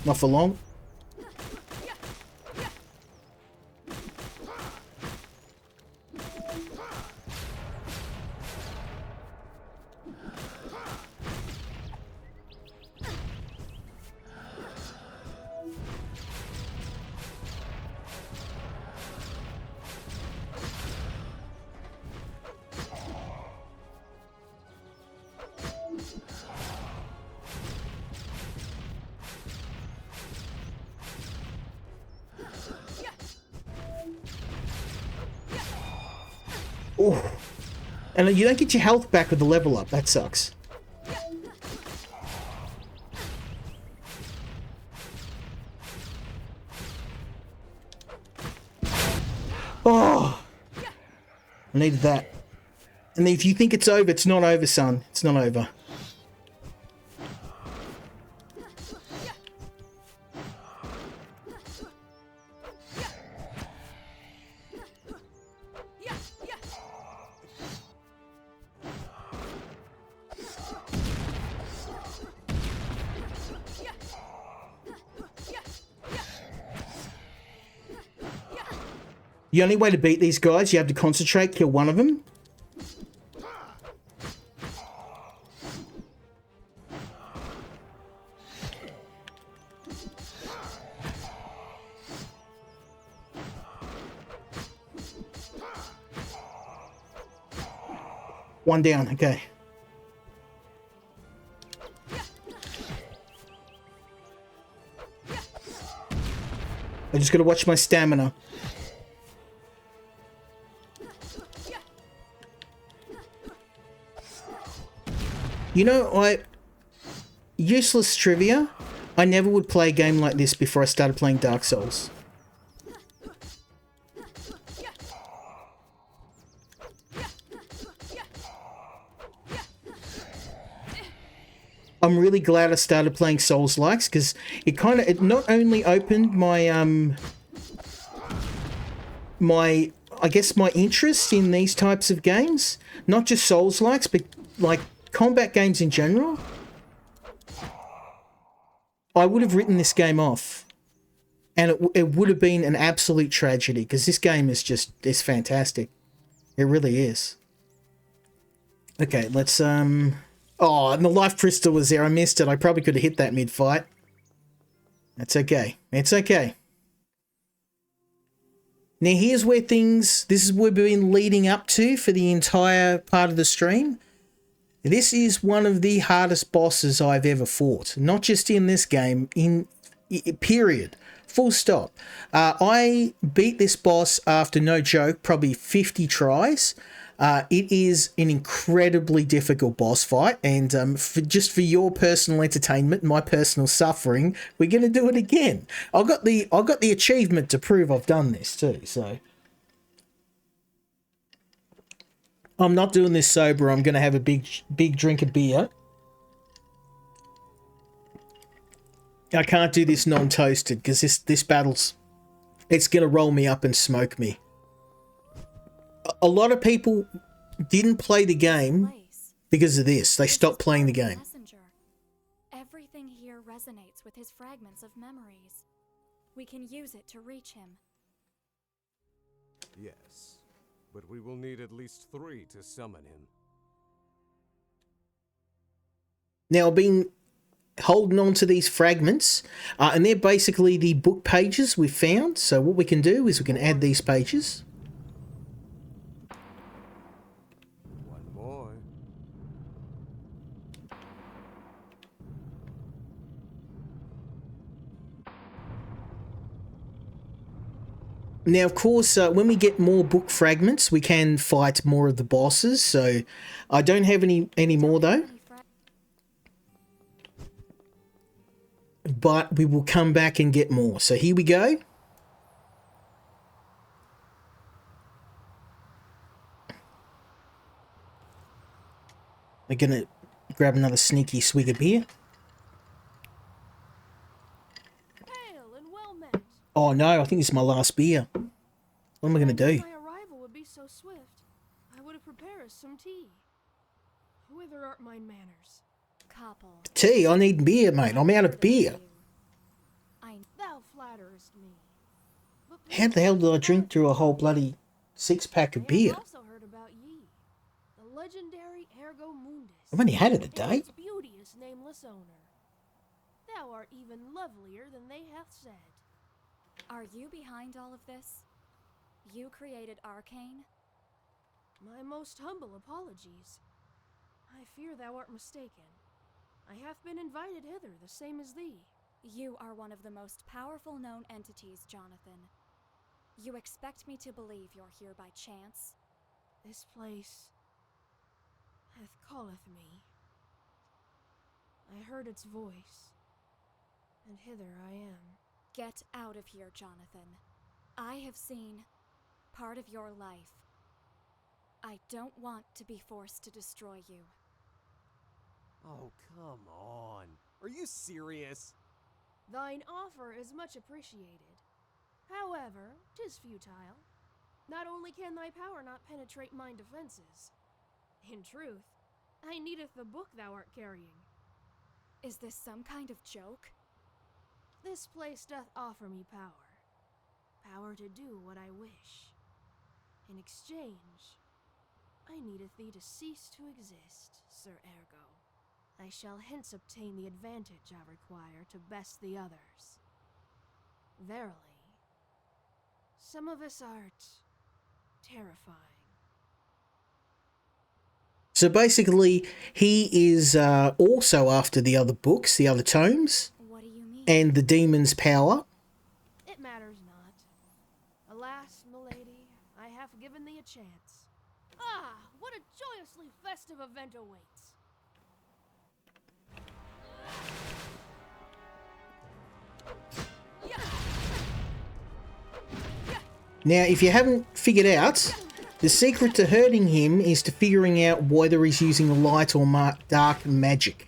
Not for long. Oh, and you don't get your health back with the level up. That sucks. Oh, I needed that. And if you think it's over, it's not over, son. It's not over. The only way to beat these guys, you have to concentrate, kill one of them. One down, okay. I just gotta watch my stamina. You know, useless trivia. I never would play a game like this before I started playing Dark Souls. I'm really glad I started playing Souls-likes because it not only opened my I guess my interest in these types of games, not just Souls-likes, but like combat games in general. I would have written this game off, and it would have been an absolute tragedy because this game is fantastic. It really is. Okay, let's Oh, and the life crystal was there. I missed it. I probably could have hit that mid-fight. That's okay. It's okay. Now, here's where this is where we've been leading up to for the entire part of the stream. This is one of the hardest bosses I've ever fought. Not just in this game, period. Full stop. I beat this boss after, no joke, probably 50 tries. It is an incredibly difficult boss fight, and just for your personal entertainment, my personal suffering, we're going to do it again. I got the achievement to prove I've done this too, so I'm not doing this sober. I'm going to have a big drink of beer. I can't do this non-toasted because this battle's it's going to roll me up and smoke me. A lot of people didn't play the game because of this. They stopped playing the game. Everything here resonates with his fragments of memories. We can use it to reach him. Yes, but we will need at least 3 to summon him. Now, I've been holding on to these fragments, and they're basically the book pages we found. So what we can do is we can add these pages. Now, of course, when we get more book fragments, we can fight more of the bosses. So I don't have any more, though. But we will come back and get more. So here we go. We're going to grab another sneaky swig of beer. Oh no, I think this is my last beer. What am I going to do? My arrival would be so swift. I would have prepared us some tea. Whither art mine manners? Couple. Tea? I need beer, mate. I'm out of beer. Thou flatterest me. How the hell did I drink through a whole bloody 6-pack of beer? I also heard about ye, the legendary Ergo Mundus. I've only had it a day. Its beauteous nameless owner. Thou art even lovelier than they hath said. Are you behind all of this? You created Arcane? My most humble apologies. I fear thou art mistaken. I have been invited hither, the same as thee. You are one of the most powerful known entities, Jonathan. You expect me to believe you're here by chance? This place hath calleth me. I heard its voice, and hither I am. Get out of here, Jonathan. I have seen part of your life. I don't want to be forced to destroy you. Oh, come on. Are you serious? Thine offer is much appreciated. However, 'tis futile. Not only can thy power not penetrate mine defenses, in truth, I needeth the book thou art carrying. Is this some kind of joke? This place doth offer me power. Power to do what I wish. In exchange, I needeth thee to cease to exist, Sir Ergo. I shall hence obtain the advantage I require to best the others. Verily, some of us art terrifying. So basically, he is also after the other books, the other tomes, What do you mean? and the demon's power. It matters not. Alas, milady, I have given thee a chance. Ah, what a joyously festive event awaits! Now, if you haven't figured out, the secret to hurting him is to figuring out whether he's using light or dark magic.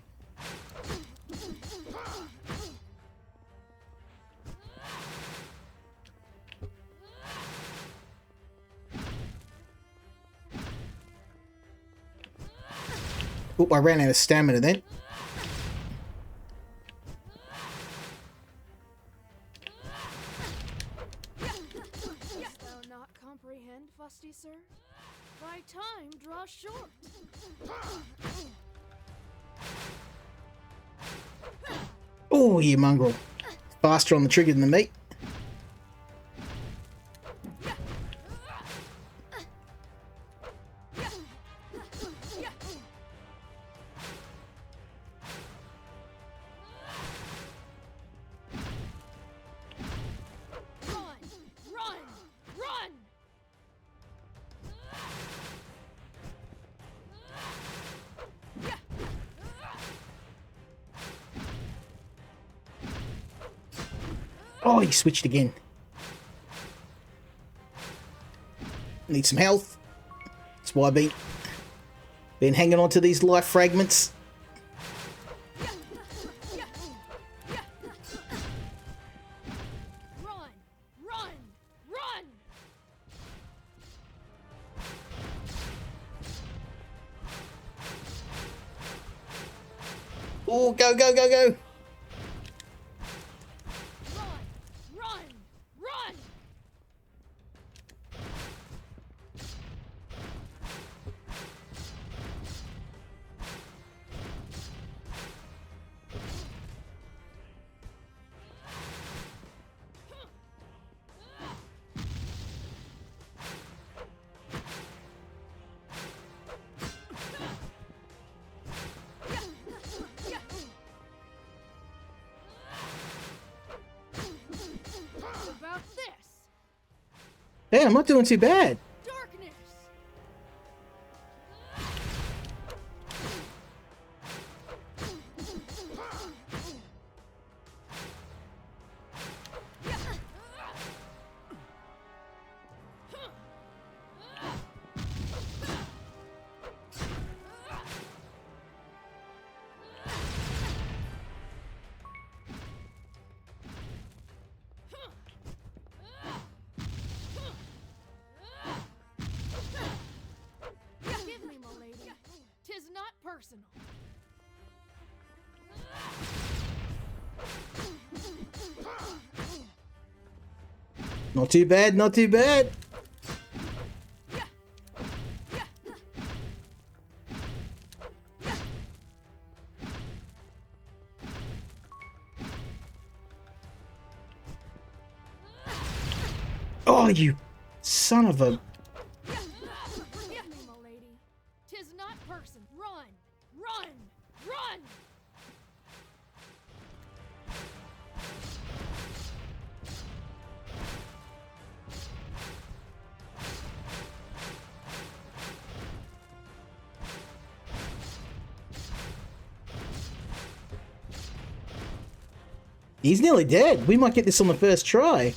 Oh, I ran out of stamina then. Dost thou not comprehend, fusty sir? Thy time draws short. Oh, you mongrel. Faster on the trigger than me. Run! Run! Run! Oh, he switched again. Need some health. That's why I've been hanging on to these life fragments. Run! Run! Run! Oh, go, go, go, go. Run! Run! Run! About this! Hey, I'm not doing too bad. Darkness! Give me, milady. 'Tis not personal. Not too bad, not too bad. Oh, you son of a... Forgive me, milady. 'Tis not person. Run! Run! Run! He's nearly dead. We might get this on the first try.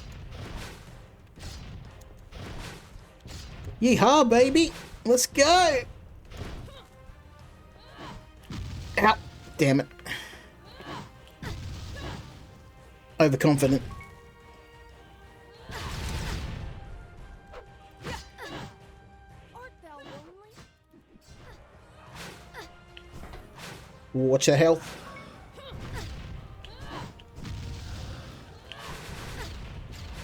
Yeehaw, baby. Let's go. Ow. Damn it. Overconfident. Art thou lonely? Watch your health.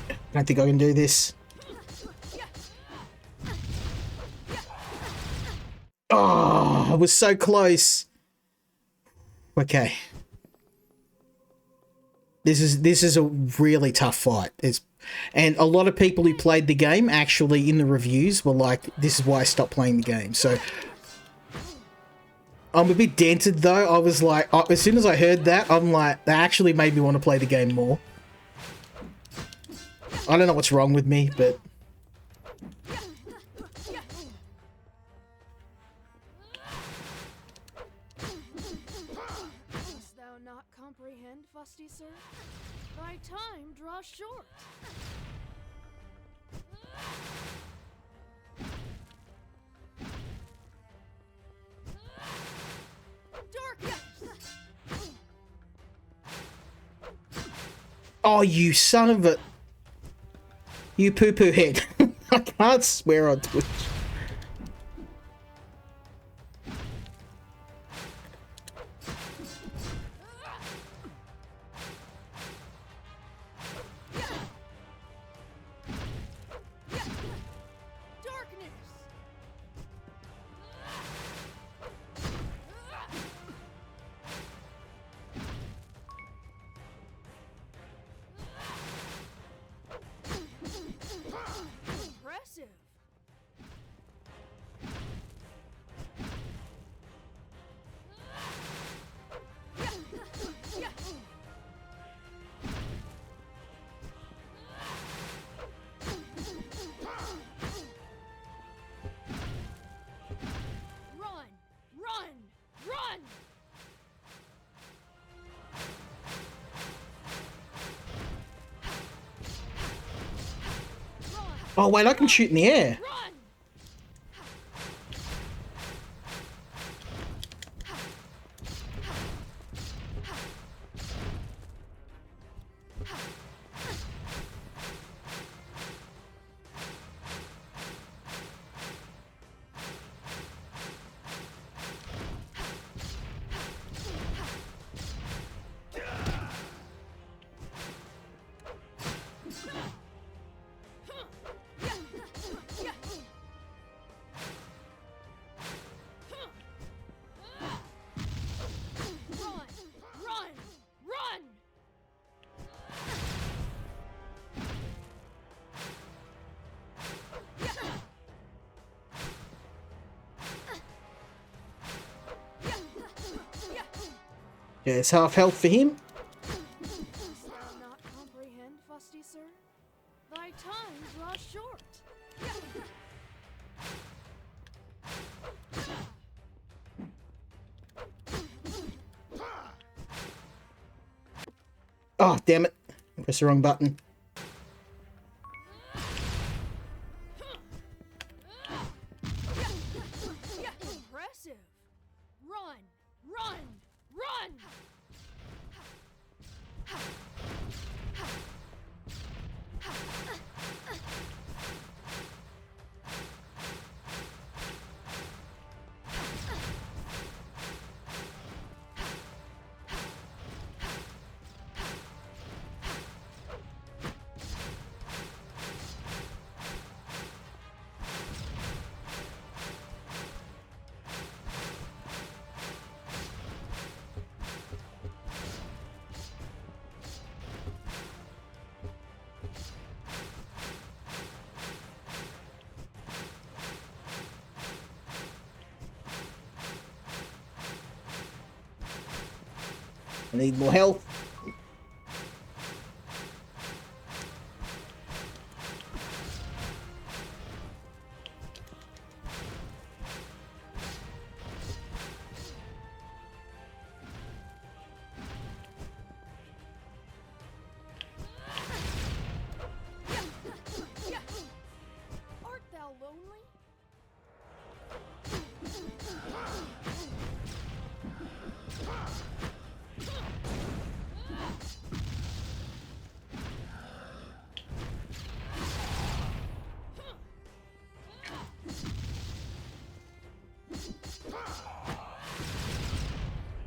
I don't think I can do this. Oh, I was so close. Okay. This is a really tough fight. And a lot of people who played the game actually in the reviews were like, this is why I stopped playing the game. So I'm a bit dented though. I was like, as soon as I heard that, I'm like, that actually made me want to play the game more. I don't know what's wrong with me, but... Dost thou not comprehend, fusty sir? Thy time draws short. Darkness! Oh, you son of a... You poo-poo head. I can't swear on Twitch. Impressive. Run! Run! Run! Oh, wait, I can shoot in the air. Run! Run! Run! Run! Yeah, it's half health for him. Dost thou not comprehend, fusty sir? Thy time draws short. Oh, damn it. Press the wrong button. Impressive. Run! Run! Run! I need more health. Art thou lonely?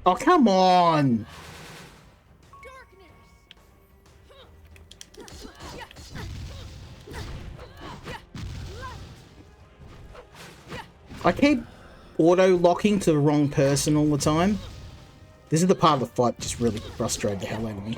Oh, come on. I keep auto-locking to the wrong person all the time. This is the part of the fight that just really frustrated the hell out of me.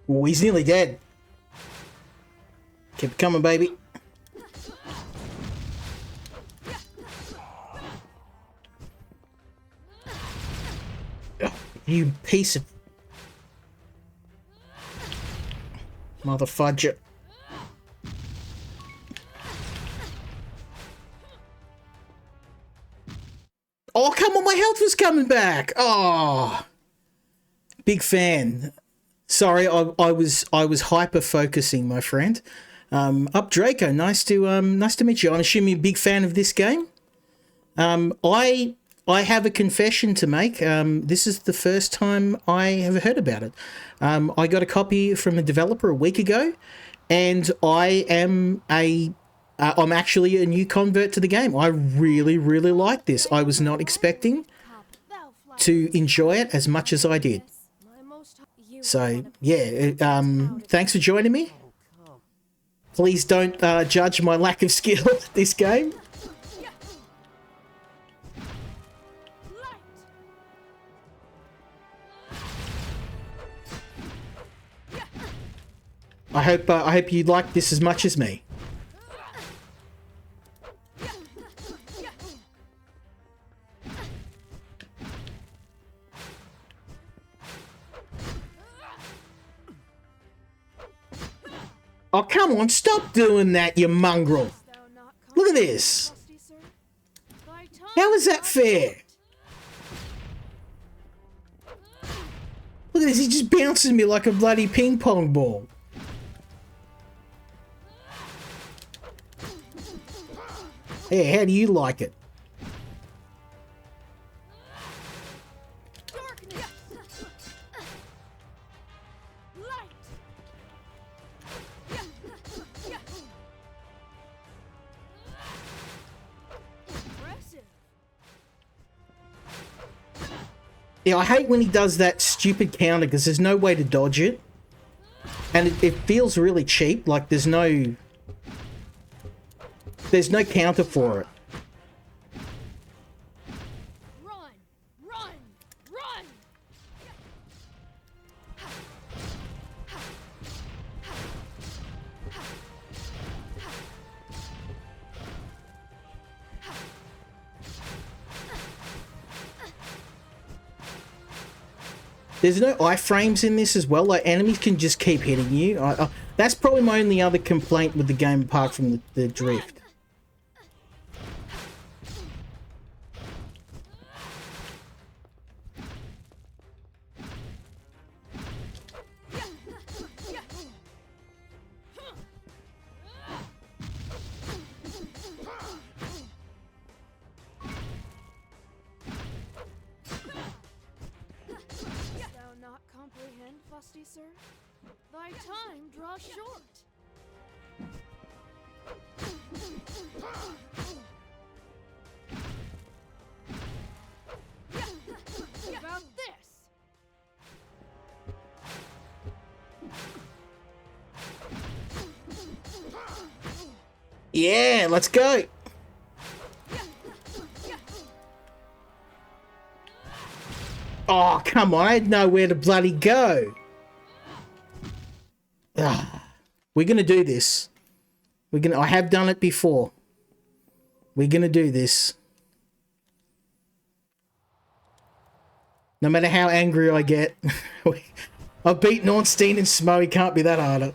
Oh, he's nearly dead. Keep it coming, baby. Oh, you piece of mother fudger. Oh, come on, my health was coming back. Oh, big fan. Sorry, I was hyper focusing, my friend. Up Draco, nice to meet you. I'm assuming you're a big fan of this game. I have a confession to make. This is the first time I have heard about it. I got a copy from a developer a week ago, and I'm actually a new convert to the game. I really, really like this. I was not expecting to enjoy it as much as I did. So, yeah, thanks for joining me. Please don't judge my lack of skill at this game. I hope you like this as much as me. Oh, come on, stop doing that, you mongrel. Look at this. How is that fair? Look at this, he just bounces me like a bloody ping pong ball. Hey, how do you like it? Yeah, I hate when he does that stupid counter because there's no way to dodge it. And it feels really cheap, like there's no counter for it. Run! Run! Run! There's no iframes in this as well, like enemies can just keep hitting you. That's probably my only other complaint with the game apart from the drift. Fusty sir, thy time draws short. About this. Yeah, let's go. Oh, come on, I had nowhere to bloody go. We're gonna do this. I have done it before. We're gonna do this. No matter how angry I get. I've beaten Ornstein and Smo, he can't be that harder.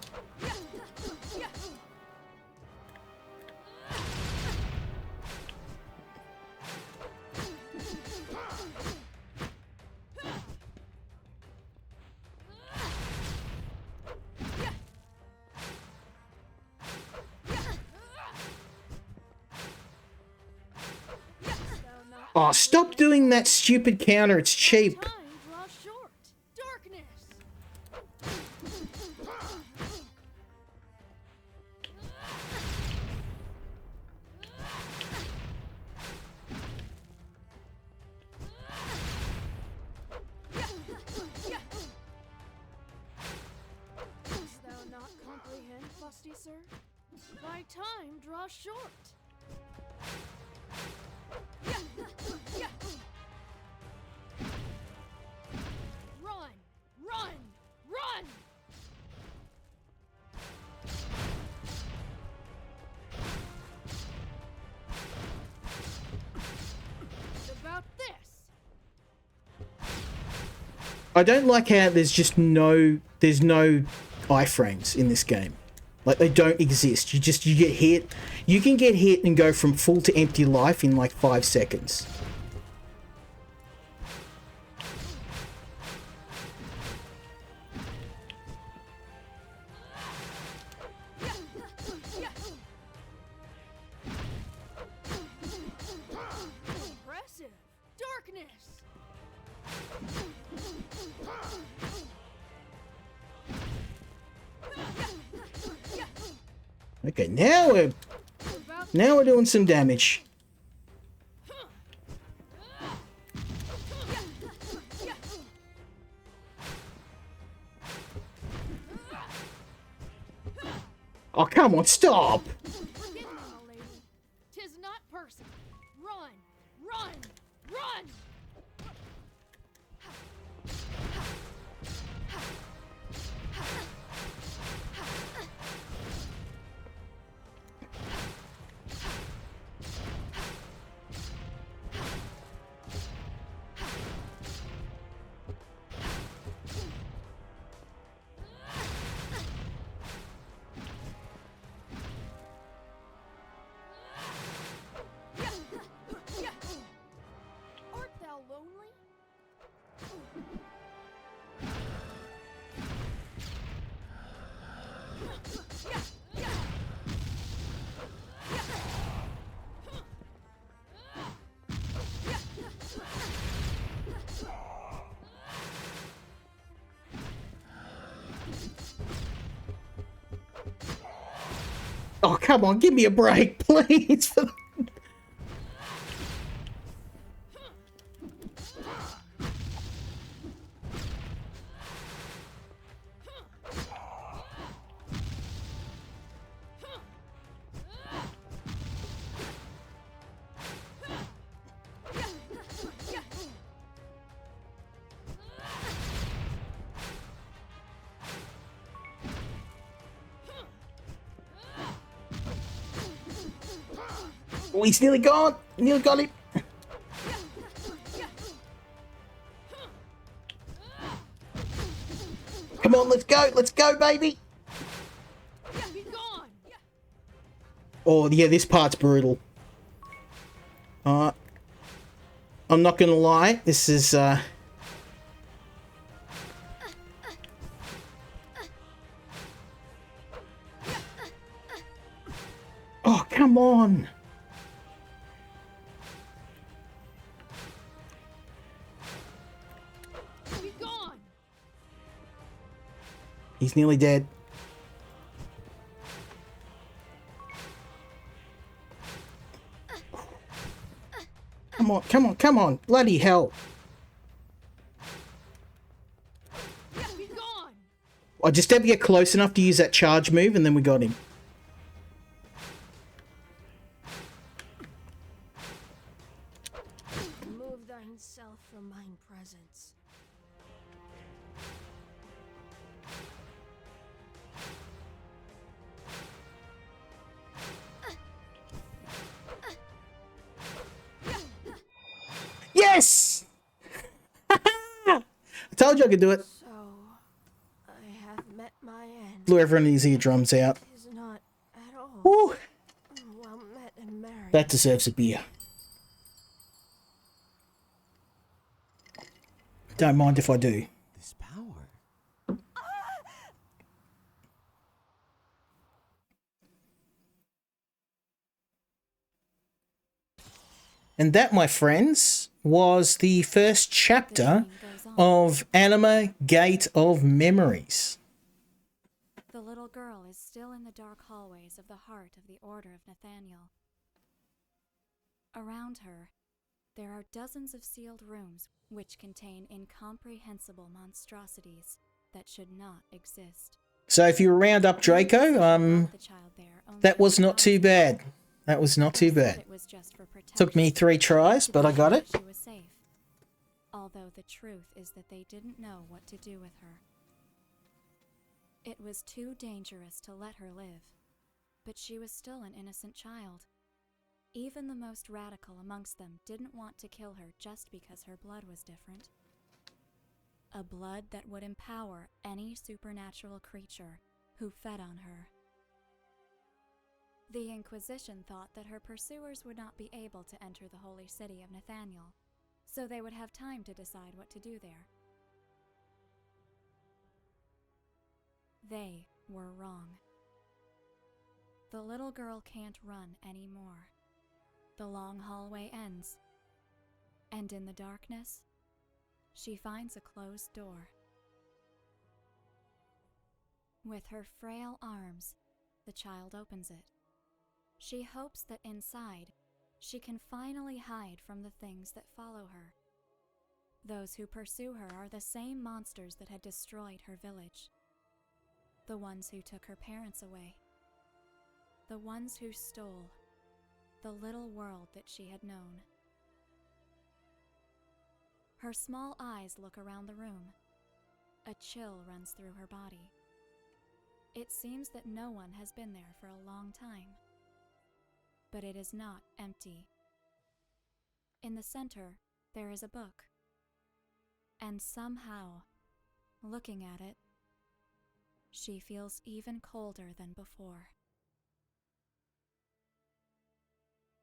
Oh, stop doing that stupid counter. It's cheap. Time draws short. Darkness. Dost thou not comprehend, lusty sir? Thy time draws short. Run! Run! Run! It's about this. I don't like how there's no iframes in this game. Like, they don't exist. You get hit. You can get hit and go from full to empty life in like 5 seconds. Impressive. Darkness. Okay, now we're doing some damage. Oh, come on, stop! Forgive me, my lady. 'Tis not person. Run! Run! Run! Art thou lonely? Oh, come on, give me a break, please. Oh, he's nearly gone. Nearly got him. Come on, let's go. Let's go, baby. Be gone! Oh, yeah, this part's brutal. I'm not gonna lie. This is, Oh, come on. Be gone! He's nearly dead. Come on, come on, come on. Bloody hell. Be gone! I just had to get close enough to use that charge move, and then we got him. Remove thyself from mine presence. Yes! I told you I could do it. So, I have met my end. Blew everyone his eardrums out. Is not at all Woo! well met and married. That deserves a beer. Don't mind if I do. This power. And that, my friends, was the first The chapter dream goes on. of Anima Gate of Memories. The little girl is still in the dark hallways of the heart of the Order of Nathaniel. Around her, there are dozens of sealed rooms which contain incomprehensible monstrosities that should not exist. So if you round up Draco, The child there only that was a few not too hours bad. That was not They too said bad. it was just for Took me protection, 3 tries, to but be I got sure it. She was safe. Although the truth is that they didn't know what to do with her. It was too dangerous to let her live, but she was still an innocent child. Even the most radical amongst them didn't want to kill her just because her blood was different. A blood that would empower any supernatural creature who fed on her. The Inquisition thought that her pursuers would not be able to enter the holy city of Nathaniel, so they would have time to decide what to do there. They were wrong. The little girl can't run anymore. The long hallway ends, and in the darkness, she finds a closed door. With her frail arms, the child opens it. She hopes that inside, she can finally hide from the things that follow her. Those who pursue her are the same monsters that had destroyed her village. The ones who took her parents away. The ones who stole the little world that she had known. Her small eyes look around the room. A chill runs through her body. It seems that no one has been there for a long time. But it is not empty. In the center, there is a book. And somehow, looking at it, she feels even colder than before.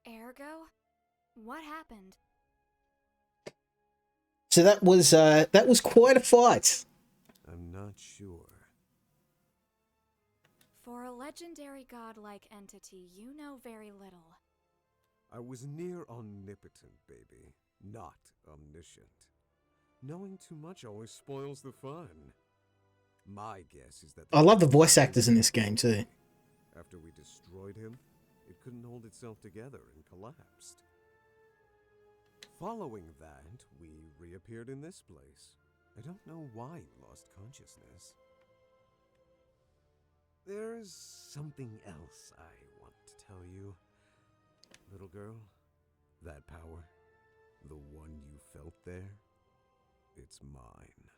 Ergo? What happened? So that was quite a fight. I'm not sure. For a legendary godlike entity, you know very little. I was near omnipotent, baby, not omniscient. Knowing too much always spoils the fun. My guess is that I love the voice actors in this game too. after we destroyed him, it couldn't hold itself together and collapsed. Following that, we reappeared in this place. I don't know why it lost consciousness. There's something else I want to tell you. Little girl, that power, the one you felt there, it's mine.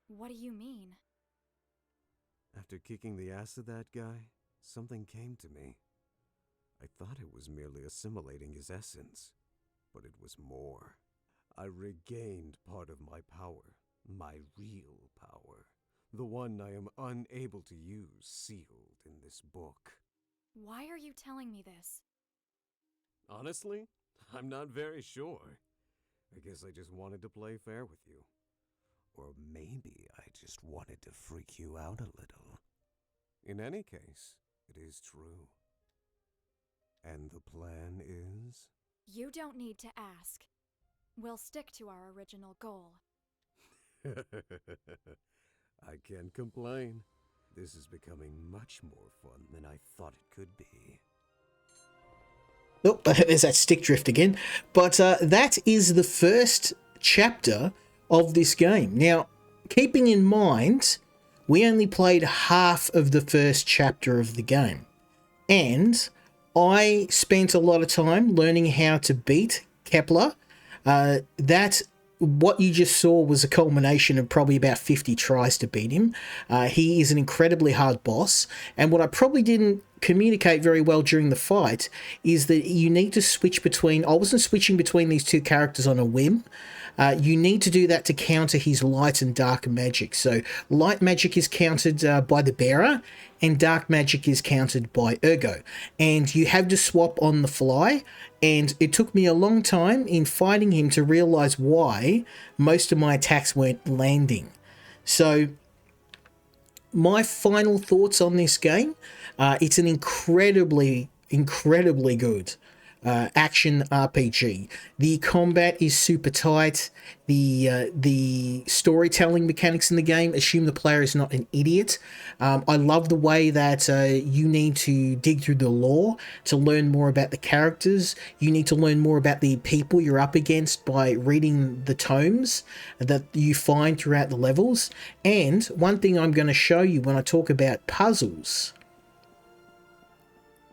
What do you mean? After kicking the ass of that guy, something came to me. I thought it was merely assimilating his essence, but it was more. I regained part of my power, my real power. The one I am unable to use, sealed in this book. Why are you telling me this? Honestly, I'm not very sure. I guess I just wanted to play fair with you. Or maybe I just wanted to freak you out a little. In any case, it is true. And the plan is? You don't need to ask. We'll stick to our original goal. I can't complain. This is becoming much more fun than I thought it could be. Oh, there's that stick drift again. But that is the first chapter of this game. Now, keeping in mind, we only played half of the first chapter of the game. And I spent a lot of time learning how to beat Kepler. What you just saw was a culmination of probably about 50 tries to beat him. He is an incredibly hard boss, and what I probably didn't communicate very well during the fight is that you need to switch between... I wasn't switching between these two characters on a whim. You need to do that to counter his light and dark magic. So light magic is countered by the bearer, and dark magic is countered by Ergo. And you have to swap on the fly, and it took me a long time in fighting him to realize why most of my attacks weren't landing. So my final thoughts on this game, it's an incredibly good action RPG. The combat is super tight. The storytelling mechanics in the game assume the player is not an idiot. I love the way that you need to dig through the lore to learn more about the characters. You need to learn more about the people you're up against by reading the tomes that you find throughout the levels. And one thing I'm going to show you when I talk about puzzles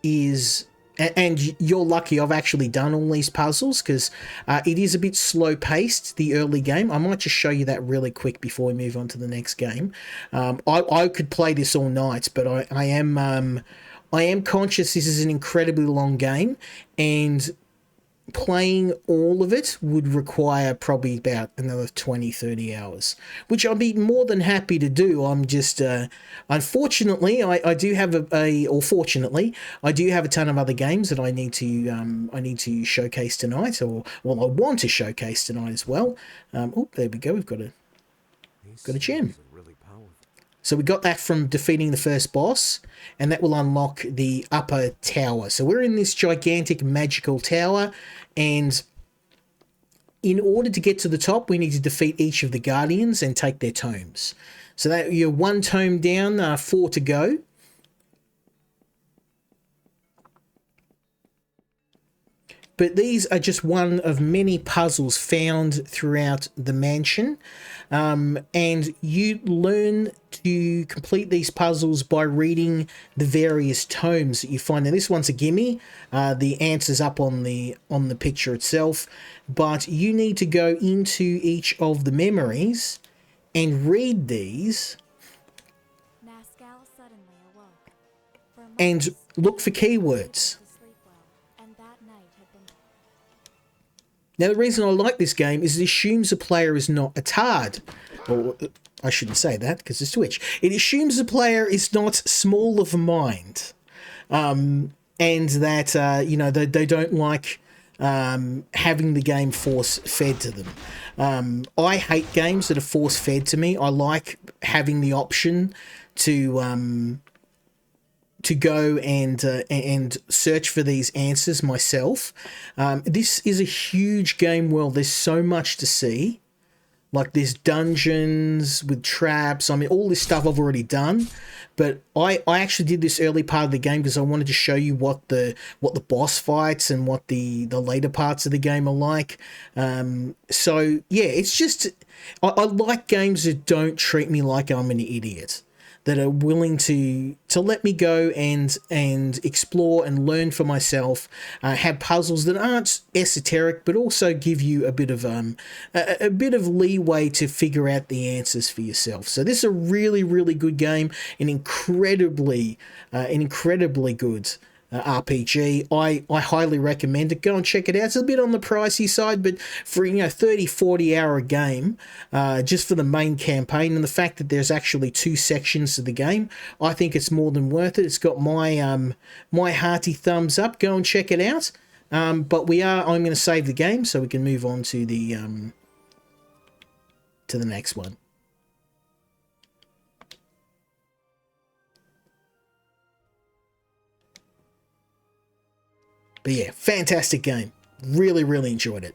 is, and you're lucky I've actually done all these puzzles, because it is a bit slow paced, the early game. I might just show you that really quick before we move on to the next game. I could play this all night, but I am conscious this is an incredibly long game, and playing all of it would require probably about another 20-30 hours, which I'd be more than happy to do. I'm just unfortunately I do have or fortunately I do have a ton of other games that I need to showcase tonight, or well, I want to showcase tonight as well. Oh, there we go, we've got a gem. So we got that from defeating the first boss, and that will unlock the upper tower. So we're in this gigantic magical tower, and in order to get to the top, we need to defeat each of the guardians and take their tomes. So that you're one tome down, 4 to go. But these are just one of many puzzles found throughout the mansion. And you learn to complete these puzzles by reading the various tomes that you find. Now, this one's a gimme. The answer's up on the picture itself. But you need to go into each of the memories and read these. Nazgul suddenly awoke. For And months, look for he keywords. to sleep well, and that night had been Now, the reason I like this game is it assumes the player is not a tard. Or, I shouldn't say that, because it's Twitch. It assumes the player is not small of mind. And that, you know, they don't like having the game force-fed to them. I hate games that are force-fed to me. I like having the option to go and search for these answers myself. This is a huge game world. There's so much to see. Like, there's dungeons with traps. I mean, all this stuff I've already done. But I actually did this early part of the game because I wanted to show you what the boss fights and what the later parts of the game are like. So, yeah, it's just... I like games that don't treat me like I'm an idiot, that are willing to let me go and explore and learn for myself, have puzzles that aren't esoteric, but also give you a bit of leeway to figure out the answers for yourself. So this is a really, really good game, an incredibly good RPG. I highly recommend it. Go and check it out. It's a bit on the pricey side, but for 30-40 hour game, just for the main campaign, and the fact that there's actually 2 sections to the game, I think it's more than worth it. It's got my my hearty thumbs up. Go and check it out. But I'm going to save the game so we can move on to the next one. But yeah, fantastic game. Really, really enjoyed it.